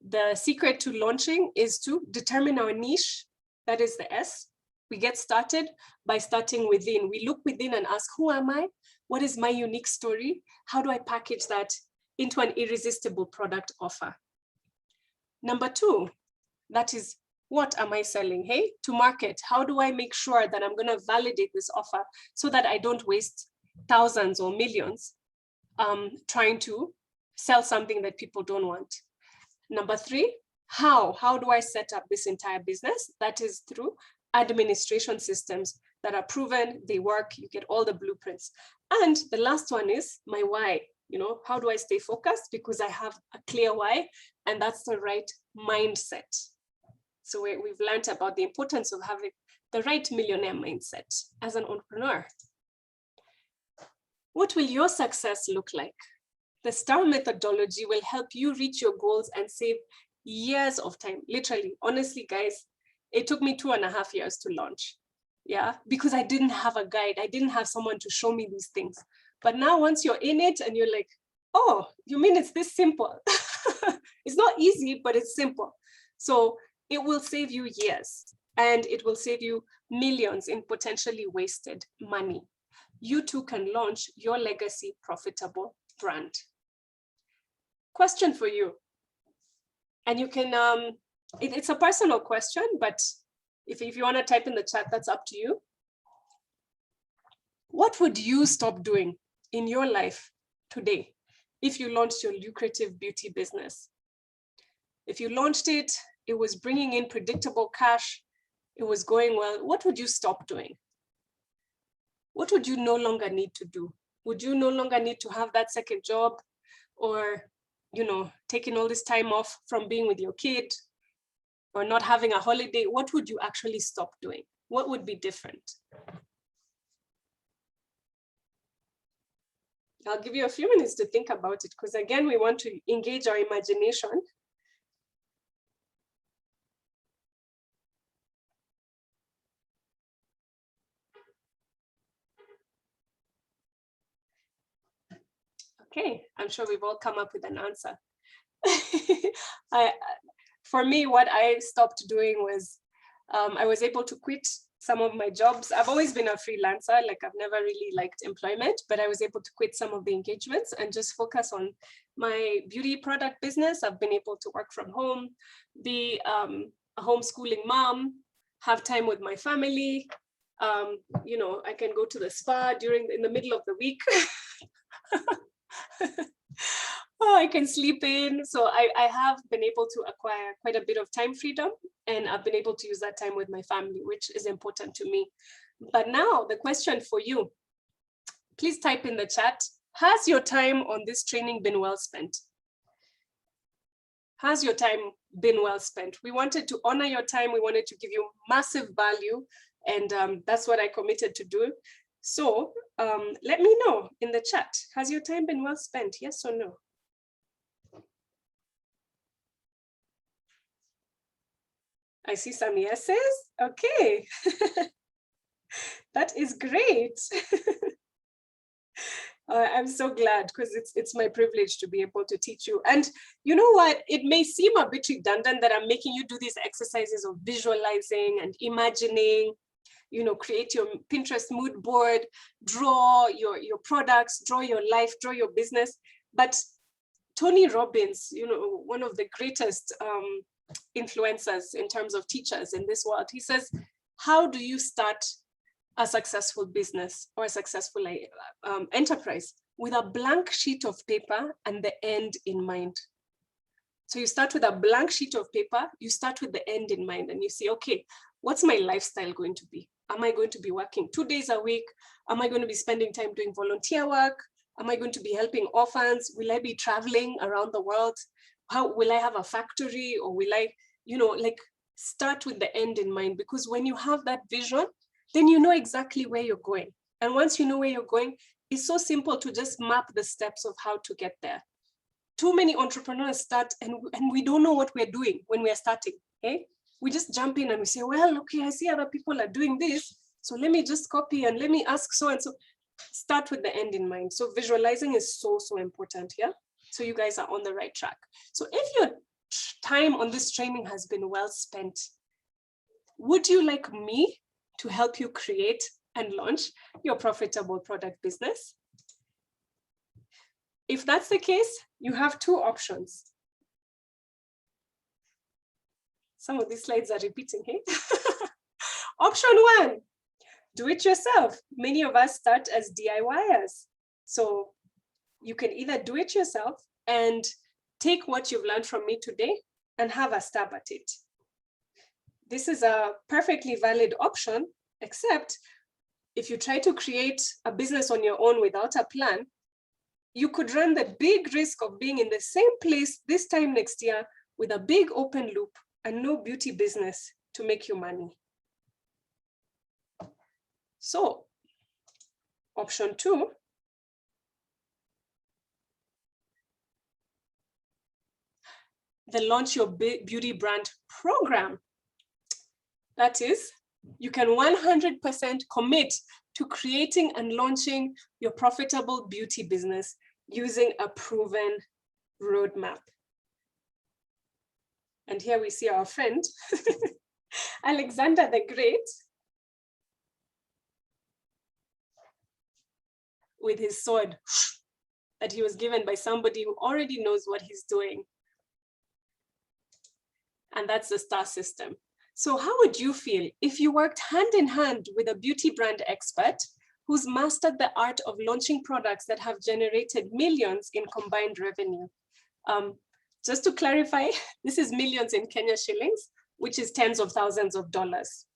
the secret to launching is to determine our niche. That is the S. We get started by starting within. We look within and ask, who am I? What is my unique story? How do I package that into an irresistible product offer? Number 2, that is, what am I selling? Hey, to market, how do I make sure that I'm going to validate this offer so that I don't waste thousands or millions trying to sell something that people don't want? Number 3, how do I set up this entire business? That is through administration systems that are proven, they work, you get all the blueprints. And the last one is my why. You know, how do I stay focused? Because I have a clear why, and that's the right mindset. So we've learned about the importance of having the right millionaire mindset as an entrepreneur. What will your success look like? The STAR methodology will help you reach your goals and save years of time. Literally, honestly, guys, it took me 2.5 years to launch. Yeah, because I didn't have a guide. I didn't have someone to show me these things. But now once you're in it and you're like, oh, you mean it's this simple? It's not easy, but it's simple. So it will save you years and it will save you millions in potentially wasted money. You too can launch your legacy profitable brand. Question for you. And you can, it's a personal question, but if you want to type in the chat, that's up to you. What would you stop doing in your life today if you launched your lucrative beauty business? If you launched it, it was bringing in predictable cash, it was going well, what would you stop doing? What would you no longer need to do? Would you no longer need to have that second job, or, you know, taking all this time off from being with your kid, or not having a holiday? What would you actually stop doing? What would be different? I'll give you a few minutes to think about it, because again, we want to engage our imagination. Okay, I'm sure we've all come up with an answer. For me, what I stopped doing was I was able to quit some of my jobs. I've always been a freelancer, like I've never really liked employment, but I was able to quit some of the engagements and just focus on my beauty product business. I've been able to work from home, be a homeschooling mom, have time with my family. You know, I can go to the spa in the middle of the week. Oh, I can sleep in. So I have been able to acquire quite a bit of time freedom, and I've been able to use that time with my family, which is important to me. But now the question for you, please type in the chat, has your time on this training been well spent? Has your time been well spent? We wanted to honor your time. We wanted to give you massive value, and that's what I committed to do. So let me know in the chat, has your time been well spent? Yes or no? I see some yeses. Okay. That is great. I'm so glad, because it's my privilege to be able to teach you. And you know what? It may seem a bit redundant that I'm making you do these exercises of visualizing and imagining, you know, create your Pinterest mood board, draw your products, draw your life, draw your business. But Tony Robbins, you know, one of the greatest influencers in terms of teachers in this world, he says, how do you start a successful business or a successful enterprise? With a blank sheet of paper and the end in mind. So you start with a blank sheet of paper, you start with the end in mind, and you say, okay, what's my lifestyle going to be? Am I going to be working 2 days a week? Am I going to be spending time doing volunteer work? Am I going to be helping orphans? Will I be traveling around the world? How will I have a factory, or will I, like, start with the end in mind? Because when you have that vision, then you know exactly where you're going. And once you know where you're going, it's so simple to just map the steps of how to get there. Too many entrepreneurs start and we don't know what we're doing when we're starting, okay? We just jump in and we say, well, okay, I see other people are doing this, so let me just copy and let me ask so and so. Start with the end in mind. So visualizing is so important here. So you guys are on the right track. So if your time on this training has been well spent, would you like me to help you create and launch your profitable product business? If that's the case, you have two options. Some of these slides are repeating, hey? Option one, do it yourself. Many of us start as DIYers. So you can either do it yourself and take what you've learned from me today and have a stab at it. This is a perfectly valid option, except if you try to create a business on your own without a plan, you could run the big risk of being in the same place this time next year with a big open loop and no beauty business to make you money. So, option two, the Launch Your Beauty Brand program. That is, you can 100% commit to creating and launching your profitable beauty business using a proven roadmap. And here we see our friend, Alexander the Great, with his sword that he was given by somebody who already knows what he's doing. And that's the STAR system. So how would you feel if you worked hand in hand with a beauty brand expert who's mastered the art of launching products that have generated millions in combined revenue? Just to clarify, this is millions in Kenya shillings, which is tens of thousands of dollars.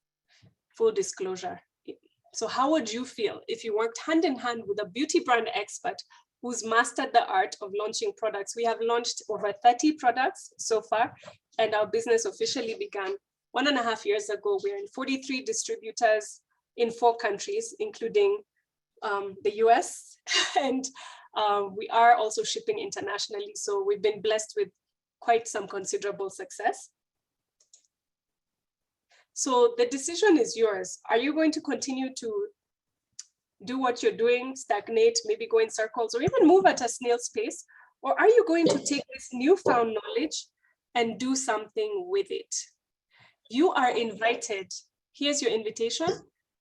Full disclosure. So how would you feel if you worked hand in hand with a beauty brand expert who's mastered the art of launching products? We have launched over 30 products so far, and our business officially began 1.5 years ago. We're in 43 distributors in 4 countries, including the US, and we are also shipping internationally. So we've been blessed with quite some considerable success. So the decision is yours. Are you going to continue to do what you're doing, stagnate, maybe go in circles, or even move at a snail's pace? Or are you going to take this newfound knowledge and do something with it? You are invited. Here's your invitation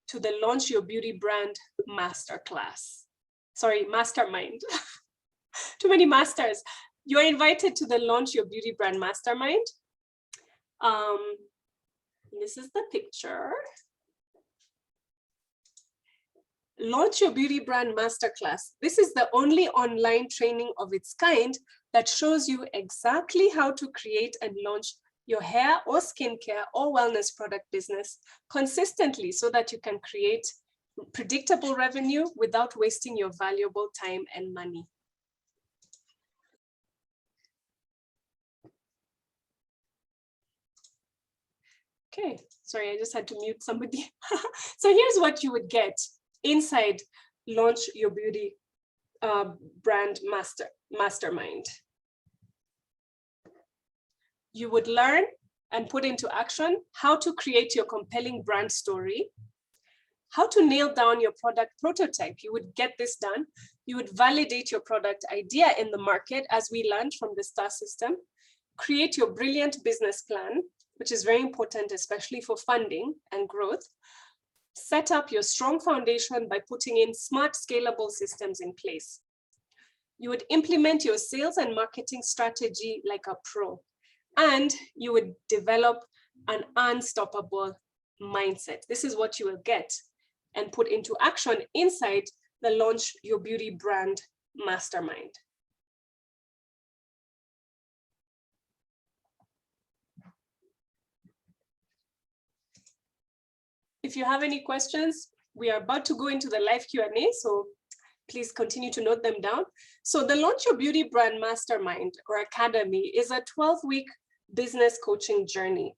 to the Launch Your Beauty Brand Masterclass. Sorry, Mastermind. Too many masters. You're invited to the Launch Your Beauty Brand Mastermind. This is the picture. Launch Your Beauty Brand Masterclass. This is the only online training of its kind that shows you exactly how to create and launch your hair or skincare or wellness product business consistently so that you can create predictable revenue without wasting your valuable time and money. Okay, sorry, I just had to mute somebody. So here's what you would get inside Launch Your Beauty Brand Mastermind. You would learn and put into action how to create your compelling brand story, how to nail down your product prototype. You would get this done. You would validate your product idea in the market, as we learned from the STAR system, create your brilliant business plan, which is very important, especially for funding and growth. Set up your strong foundation by putting in smart, scalable systems in place. You would implement your sales and marketing strategy like a pro, and you would develop an unstoppable mindset. This is what you will get and put into action inside the Launch Your Beauty Brand Mastermind. If you have any questions, we are about to go into the live Q&A, so please continue to note them down. So the Launch Your Beauty Brand Mastermind or Academy is a 12-week business coaching journey.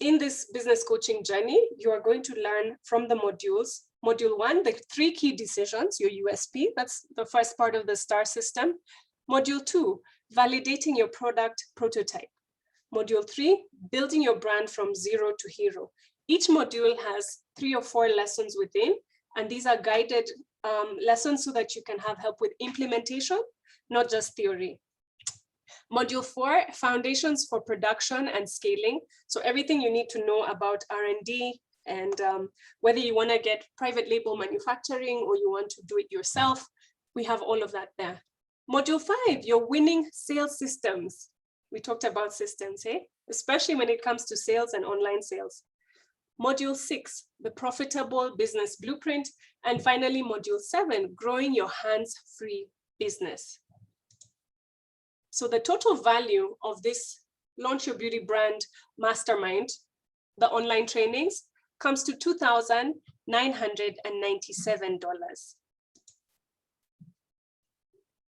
In this business coaching journey, you are going to learn from the modules. Module 1, the 3 key decisions, your USP, that's the first part of the STAR system. Module 2, validating your product prototype. Module 3, building your brand from zero to hero. Each module has 3 or 4 lessons within, and these are guided lessons so that you can have help with implementation, not just theory. Module 4, foundations for production and scaling. So everything you need to know about R&D and whether you want to get private label manufacturing or you want to do it yourself, we have all of that there. Module 5, your winning sales systems. We talked about systems, especially when it comes to sales and online sales. Module 6, the profitable business blueprint. And finally, module 7, growing your hands-free business. So the total value of this Launch Your Beauty Brand Mastermind, the online trainings, comes to $2,997.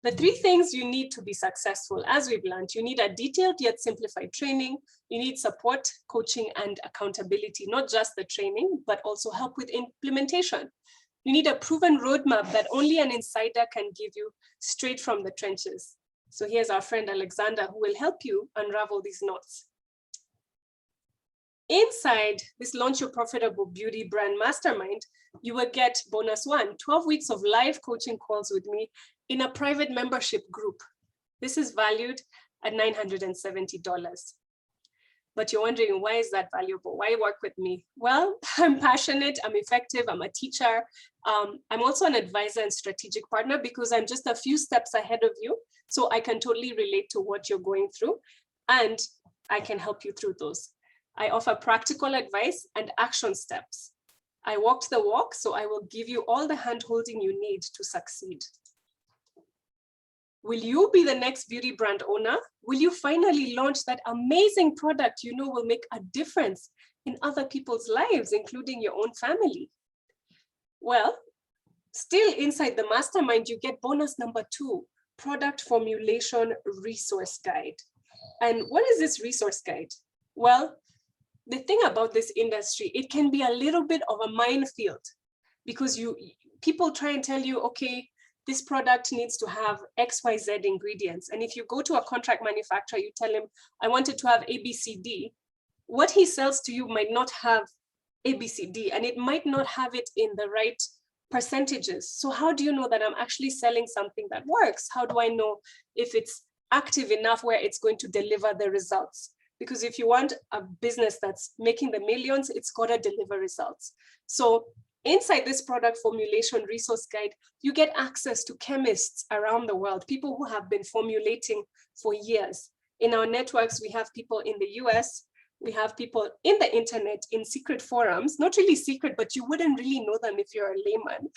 The 3 things you need to be successful, as we've learned, you need a detailed yet simplified training, you need support, coaching, and accountability, not just the training, but also help with implementation. You need a proven roadmap that only an insider can give you straight from the trenches. So here's our friend Alexander, who will help you unravel these knots. Inside this Launch Your Profitable Beauty Brand Mastermind, you will get bonus 1, 12 weeks of live coaching calls with me in a private membership group. This is valued at $970. But you're wondering, why is that valuable? Why work with me? Well, I'm passionate, I'm effective, I'm a teacher. I'm also an advisor and strategic partner because I'm just a few steps ahead of you. So I can totally relate to what you're going through and I can help you through those. I offer practical advice and action steps. I walked the walk, so I will give you all the hand-holding you need to succeed. Will you be the next beauty brand owner? Will you finally launch that amazing product you know will make a difference in other people's lives, including your own family? Well, still inside the mastermind, you get bonus number 2, product formulation resource guide. And what is this resource guide? Well, the thing about this industry, it can be a little bit of a minefield because people try and tell you, okay, this product needs to have XYZ ingredients. And if you go to a contract manufacturer, you tell him, I want it to have ABCD. What he sells to you might not have ABCD, and it might not have it in the right percentages. So how do you know that I'm actually selling something that works? How do I know if it's active enough where it's going to deliver the results? Because if you want a business that's making the millions, it's got to deliver results. So inside this product formulation resource guide, you get access to chemists around the world, people who have been formulating for years. In our networks, we have people in the US, we have people in the internet, in secret forums, not really secret, but you wouldn't really know them if you're a layman.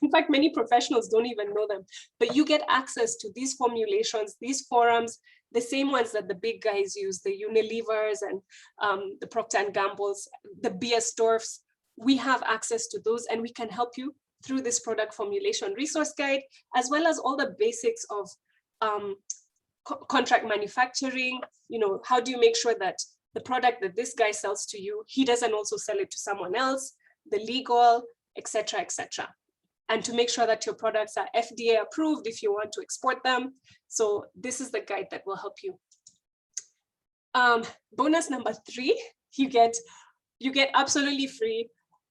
In fact, many professionals don't even know them, but you get access to these formulations, these forums, the same ones that the big guys use, the Unilevers and the Procter & Gamble's, the Beiersdorfs. We have access to those and we can help you through this product formulation resource guide, as well as all the basics of contract manufacturing. You know, how do you make sure that the product that this guy sells to you, he doesn't also sell it to someone else, the legal, etc., etc. And to make sure that your products are FDA approved if you want to export them. So this is the guide that will help you. Bonus number 3, you get absolutely free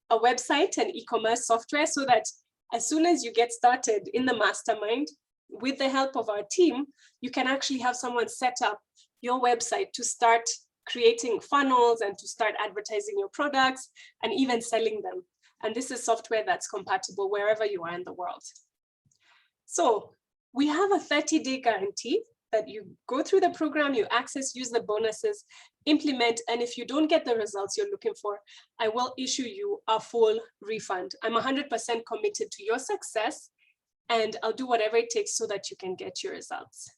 a website and e-commerce software so that as soon as you get started in the mastermind, with the help of our team, you can actually have someone set up your website to start creating funnels and to start advertising your products and even selling them. And this is software that's compatible wherever you are in the world. So we have a 30-day guarantee that you go through the program, you access, use the bonuses, implement, and if you don't get the results you're looking for, I will issue you a full refund. I'm 100% committed to your success, and I'll do whatever it takes so that you can get your results.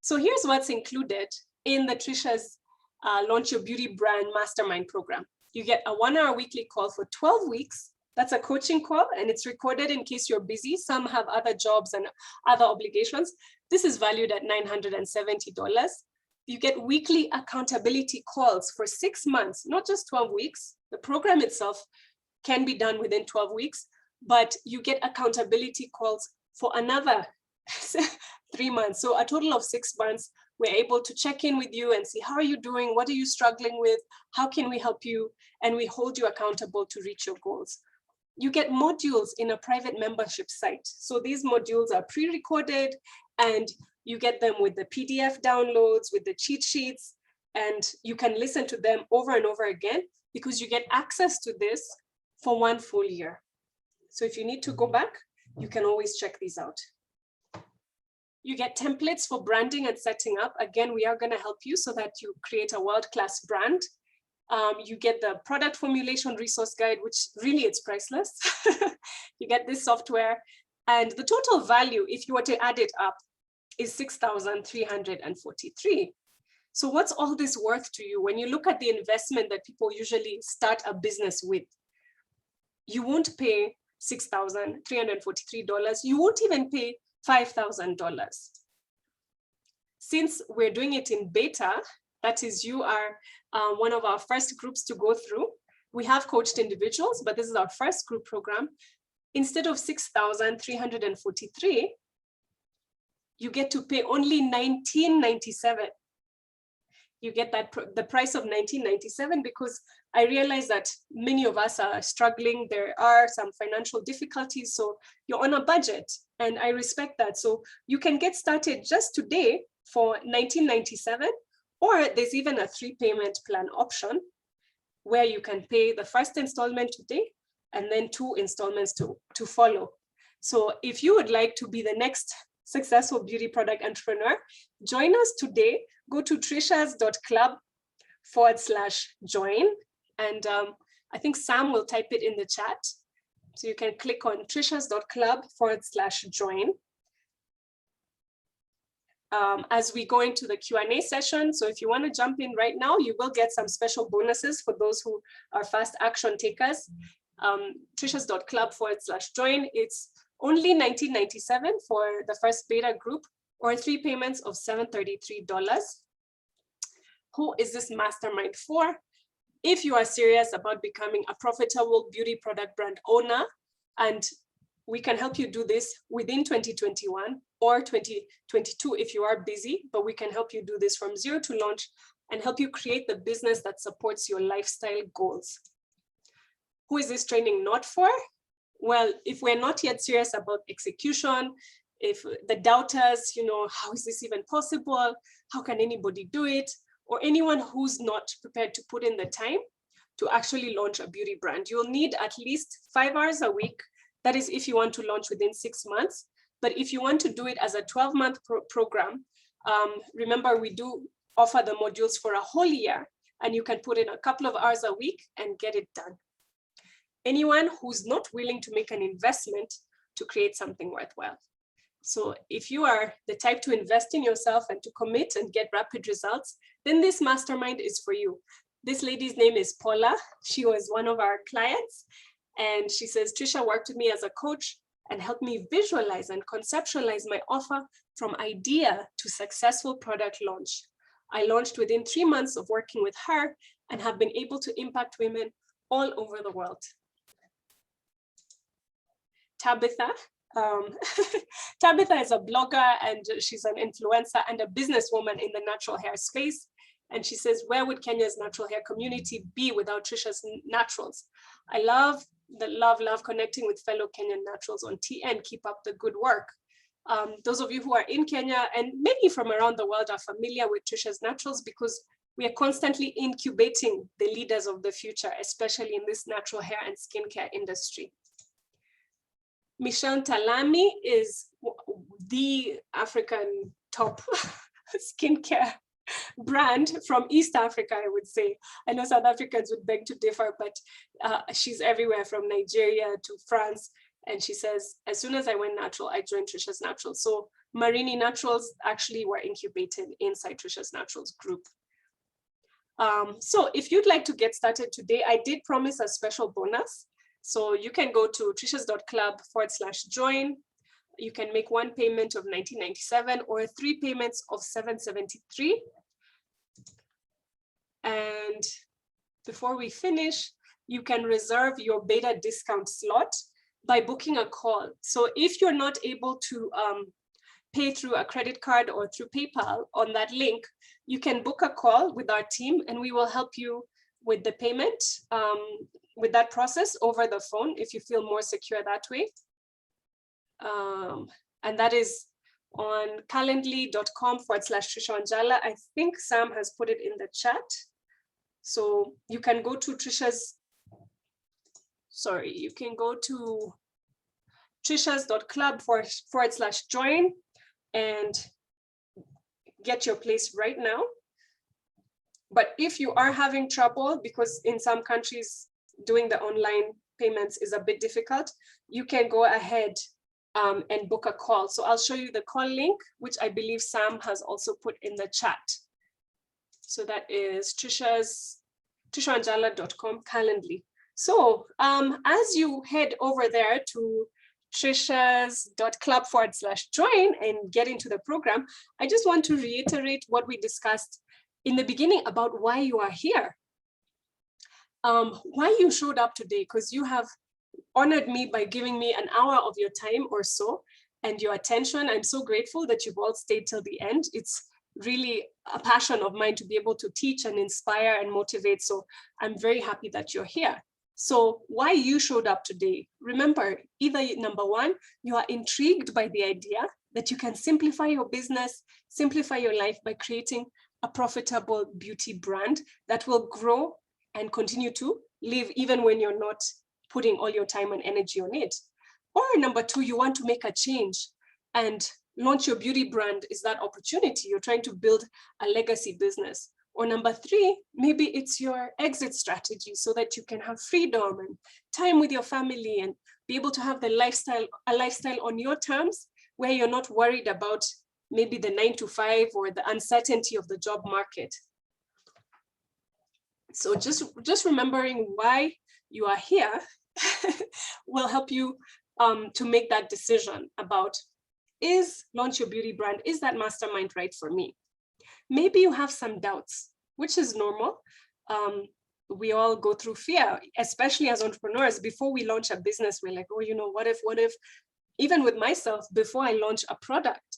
So here's what's included in the Trisha's Launch Your Beauty Brand Mastermind program. You get a 1 hour weekly call for 12 weeks. That's a coaching call, and it's recorded in case you're busy. Some have other jobs and other obligations. This is valued at $970. You get weekly accountability calls for 6 months, not just 12 weeks. The program itself can be done within 12 weeks, but you get accountability calls for another 3 months. So a total of 6 months, we're able to check in with you and see, how are you doing? What are you struggling with? How can we help you? And we hold you accountable to reach your goals. You get modules in a private membership site. So these modules are pre-recorded, and you get them with the PDF downloads, with the cheat sheets, and you can listen to them over and over again because you get access to this for 1 full year. So if you need to go back, you can always check these out. You get templates for branding and setting up. Again, we are going to help you so that you create a world-class brand. You get the product formulation resource guide, which really it's priceless. You get this software, and the total value, if you were to add it up, is $6,343. So what's all this worth to you? When you look at the investment that people usually start a business with, you won't pay $6,343. You won't even pay $5,000. Since we're doing it in beta, that is, you are one of our first groups to go through. We have coached individuals, but this is our first group program. Instead of $6,343, you get to pay only $1,997. You get that the price of $1,997 because I realize that many of us are struggling. There are some financial difficulties, so you're on a budget, and I respect that. So you can get started just today for $1,997, or there's even a 3-payment plan option where you can pay the first installment today and then 2 installments to follow. So if you would like to be the next successful beauty product entrepreneur, join us today. Go to trishas.club/join. And I think Sam will type it in the chat. So you can click on trishas.club/join. As we go into the Q&A session. So if you want to jump in right now, you will get some special bonuses for those who are fast action takers. trishas.club/join. It's only $1,997 for the first beta group, or 3 payments of $733. Who is this mastermind for? If you are serious about becoming a profitable beauty product brand owner, and we can help you do this within 2021 or 2022 if you are busy, but we can help you do this from zero to launch and help you create the business that supports your lifestyle goals. Who is this training not for? Well, if we're not yet serious about execution, if the doubters, how is this even possible? How can anybody do it? Or anyone who's not prepared to put in the time to actually launch a beauty brand. You'll need at least 5 hours a week. That is if you want to launch within 6 months. But if you want to do it as a 12-month program, remember we do offer the modules for a whole year, and you can put in a couple of hours a week and get it done. Anyone who's not willing to make an investment to create something worthwhile. So if you are the type to invest in yourself and to commit and get rapid results, then this mastermind is for you. This lady's name is Paula. She was one of our clients, and she says, Trisha worked with me as a coach and helped me visualize and conceptualize my offer from idea to successful product launch. I launched within 3 months of working with her and have been able to impact women all over the world. Tabitha. Tabitha is a blogger, and she's an influencer and a businesswoman in the natural hair space. And she says, where would Kenya's natural hair community be without Trisha's Naturals? I love connecting with fellow Kenyan naturals on TN. Keep up the good work. Those of you who are in Kenya and many from around the world are familiar with Trisha's Naturals because we are constantly incubating the leaders of the future, especially in this natural hair and skincare industry. Michelle Talami is the African top skincare brand from East Africa, I would say. I know South Africans would beg to differ, but she's everywhere from Nigeria to France. And she says, as soon as I went natural, I joined Trisha's Naturals. So Marini Naturals actually were incubated inside Trisha's Naturals group. So if you'd like to get started today, I did promise a special bonus. So you can go to trishas.club/join. You can make one payment of $19.97 or 3 payments of $7.73. And before we finish, you can reserve your beta discount slot by booking a call. So if you're not able to pay through a credit card or through PayPal on that link, you can book a call with our team and we will help you with the payment, with that process over the phone if you feel more secure that way. And that is on calendly.com/Trisha. I think Sam has put it in the chat. So you can go to you can go to trishas.club/join and get your place right now. But if you are having trouble, because in some countries doing the online payments is a bit difficult, you can go ahead and book a call. So I'll show you the call link, which I believe Sam has also put in the chat. So that is trishawanjala.com Calendly. So as you head over there to trishas.club/join and get into the program, I just want to reiterate what we discussed in the beginning about why you are here. Why you showed up today, because you have honored me by giving me an hour of your time or so and your attention. I'm so grateful that you've all stayed till the end. It's really a passion of mine to be able to teach and inspire and motivate. So I'm very happy that you're here. So why you showed up today? Remember, either number one, you are intrigued by the idea that you can simplify your business, simplify your life by creating a profitable beauty brand that will grow and continue to live even when you're not putting all your time and energy on it. Or number two, you want to make a change and launch your beauty brand is that opportunity. You're trying to build a legacy business. Or number three, maybe it's your exit strategy so that you can have freedom and time with your family and be able to have a lifestyle on your terms where you're not worried about maybe the 9-to-5 or the uncertainty of the job market. So just remembering why you are here will help you to make that decision about, is Launch Your Beauty Brand, is that mastermind right for me? Maybe you have some doubts, which is normal. We all go through fear, especially as entrepreneurs. Before we launch a business, we're like, oh, you know, what if, even with myself, before I launch a product,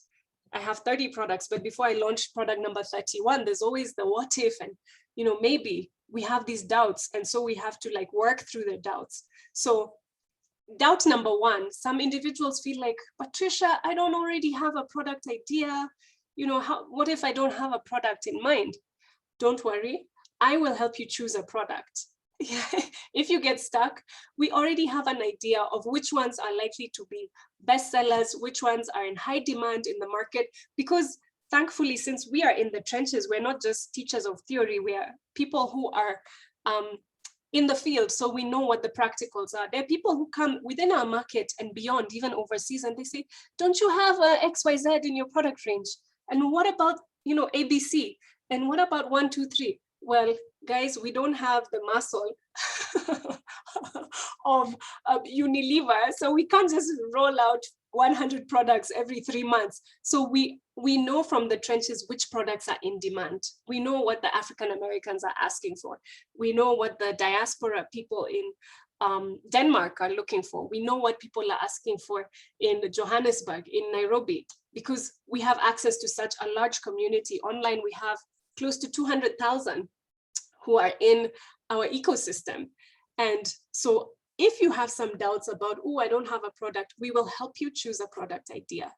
I have 30 products, but before I launch product number 31, there's always the what if, and, you know, maybe we have these doubts. And so we have to like work through the doubts. So doubt number one, some individuals feel like, but Trisha, I don't already have a product idea. You know, what if I don't have a product in mind? Don't worry, I will help you choose a product. If you get stuck, we already have an idea of which ones are likely to be bestsellers, which ones are in high demand in the market, because thankfully, since we are in the trenches, we're not just teachers of theory, we are people who are in the field, so we know what the practicals are. There are people who come within our market and beyond, even overseas, and they say, don't you have XYZ in your product range? And what about, you know, ABC? And what about 1, 2, 3? Well, guys, we don't have the muscle of Unilever, so we can't just roll out 100 products every 3 months. So we know from the trenches which products are in demand. We know what the African Americans are asking for. We know what the diaspora people in Denmark are looking for. We know what people are asking for in Johannesburg, in Nairobi, because we have access to such a large community. Online, we have close to 200,000 who are in our ecosystem. And so if you have some doubts about, oh, I don't have a product, we will help you choose a product idea.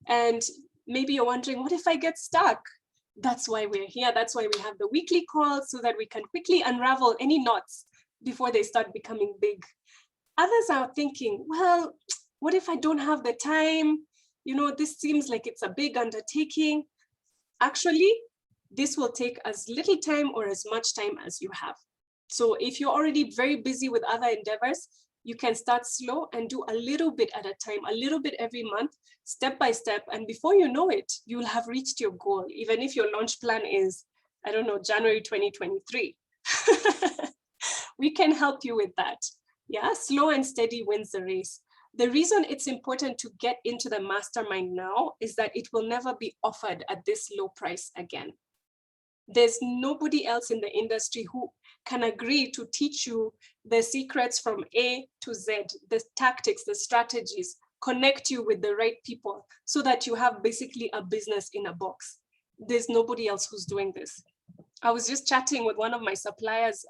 And maybe you're wondering, what if I get stuck? That's why we're here. That's why we have the weekly calls, so that we can quickly unravel any knots before they start becoming big. Others are thinking, well, what if I don't have the time? You know, this seems like it's a big undertaking. Actually, this will take as little time or as much time as you have. So if you're already very busy with other endeavors, you can start slow and do a little bit at a time, a little bit every month, step by step. And before you know it, you will have reached your goal, even if your launch plan is I don't know, January 2023. We can help you with that. Yeah, slow and steady wins the race. The reason it's important to get into the mastermind now is that it will never be offered at this low price again. There's nobody else in the industry who can agree to teach you the secrets from A to Z, the tactics, the strategies, connect you with the right people so that you have basically a business in a box. There's nobody else who's doing this. I was just chatting with one of my suppliers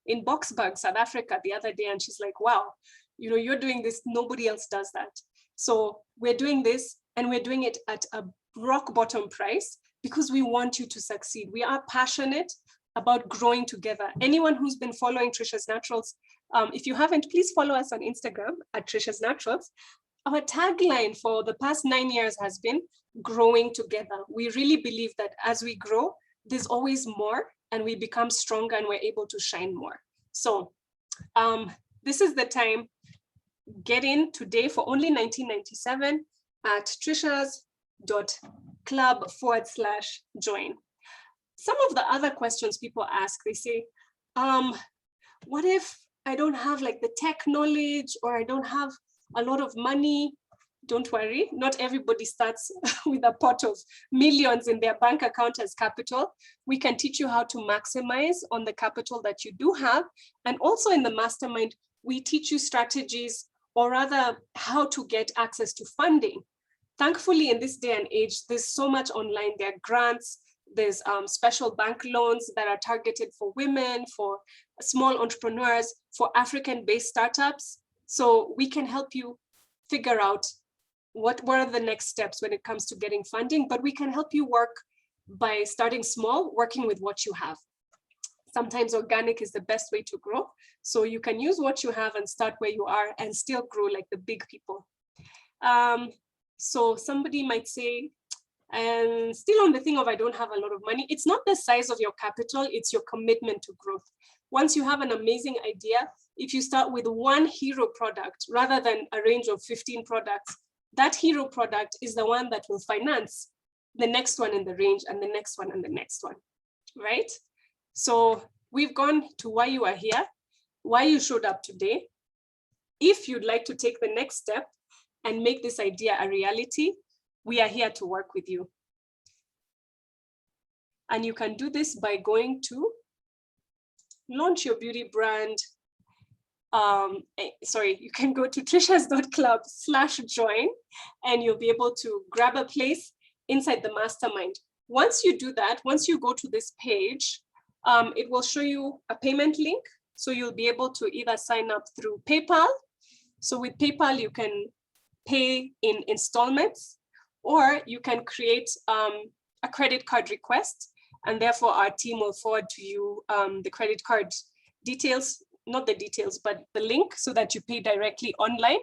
in Boxburg, South Africa the other day, and she's like, wow, you know, you're doing this, nobody else does that. So we're doing this, and we're doing it at a rock bottom price because we want you to succeed. We are passionate about growing together. Anyone who's been following Trisha's Naturals, if you haven't, please follow us on Instagram at Trisha's Naturals. Our tagline for the past 9 years has been growing together. We really believe that as we grow, there's always more, and we become stronger and we're able to shine more. So this is the time. Get in today for only $19.97 at trishas.club/join. Some of the other questions people ask, they say, what if I don't have like the tech knowledge, or I don't have a lot of money? Don't worry, not everybody starts with a pot of millions in their bank account as capital. We can teach you how to maximize on the capital that you do have. And also in the mastermind, we teach you strategies, or rather how to get access to funding. Thankfully, in this day and age, there's so much online. There are grants, there's special bank loans that are targeted for women, for small entrepreneurs, for African-based startups. So we can help you figure out what are the next steps when it comes to getting funding, but we can help you work by starting small, working with what you have. Sometimes organic is the best way to grow. So you can use what you have and start where you are and still grow like the big people. So somebody might say, and still on the thing of I don't have a lot of money, it's not the size of your capital, it's your commitment to growth. Once you have an amazing idea, if you start with one hero product rather than a range of 15 products, that hero product is the one that will finance the next one in the range and the next one and the next one, right? So we've gone to why you are here, why you showed up today. If you'd like to take the next step and make this idea a reality, we are here to work with you. And you can do this by going to launch your beauty brand. You can go to trishas.club/join and you'll be able to grab a place inside the mastermind. Once you do that, once you go to this page, it will show you a payment link. So you'll be able to either sign up through PayPal. So with PayPal, you can pay in installments, or you can create a credit card request, and therefore our team will forward to you the credit card details, not the details, but the link so that you pay directly online.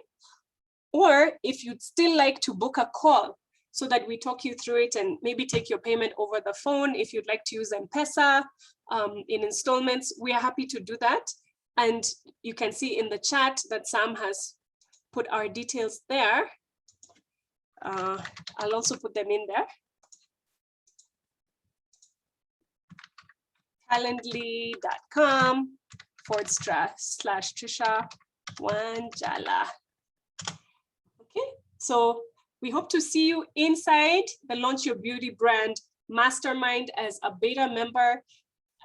Or if you'd still like to book a call so that we talk you through it and maybe take your payment over the phone, if you'd like to use M-Pesa in installments, we are happy to do that. And you can see in the chat that Sam has put our details there. I'll also put them in there. calendly.com/Trisha Wanjala. Okay, so we hope to see you inside the Launch Your Beauty Brand Mastermind as a beta member.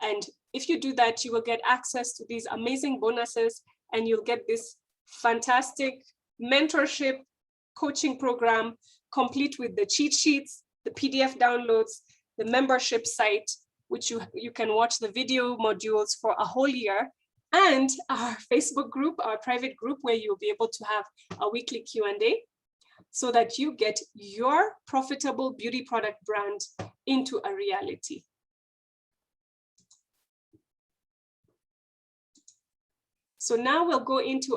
And if you do that, you will get access to these amazing bonuses, and you'll get this fantastic mentorship coaching program, complete with the cheat sheets, the PDF downloads, the membership site, which you can watch the video modules for a whole year, and our Facebook group, our private group, where you'll be able to have a weekly Q&A so that you get your profitable beauty product brand into a reality. So now we'll go into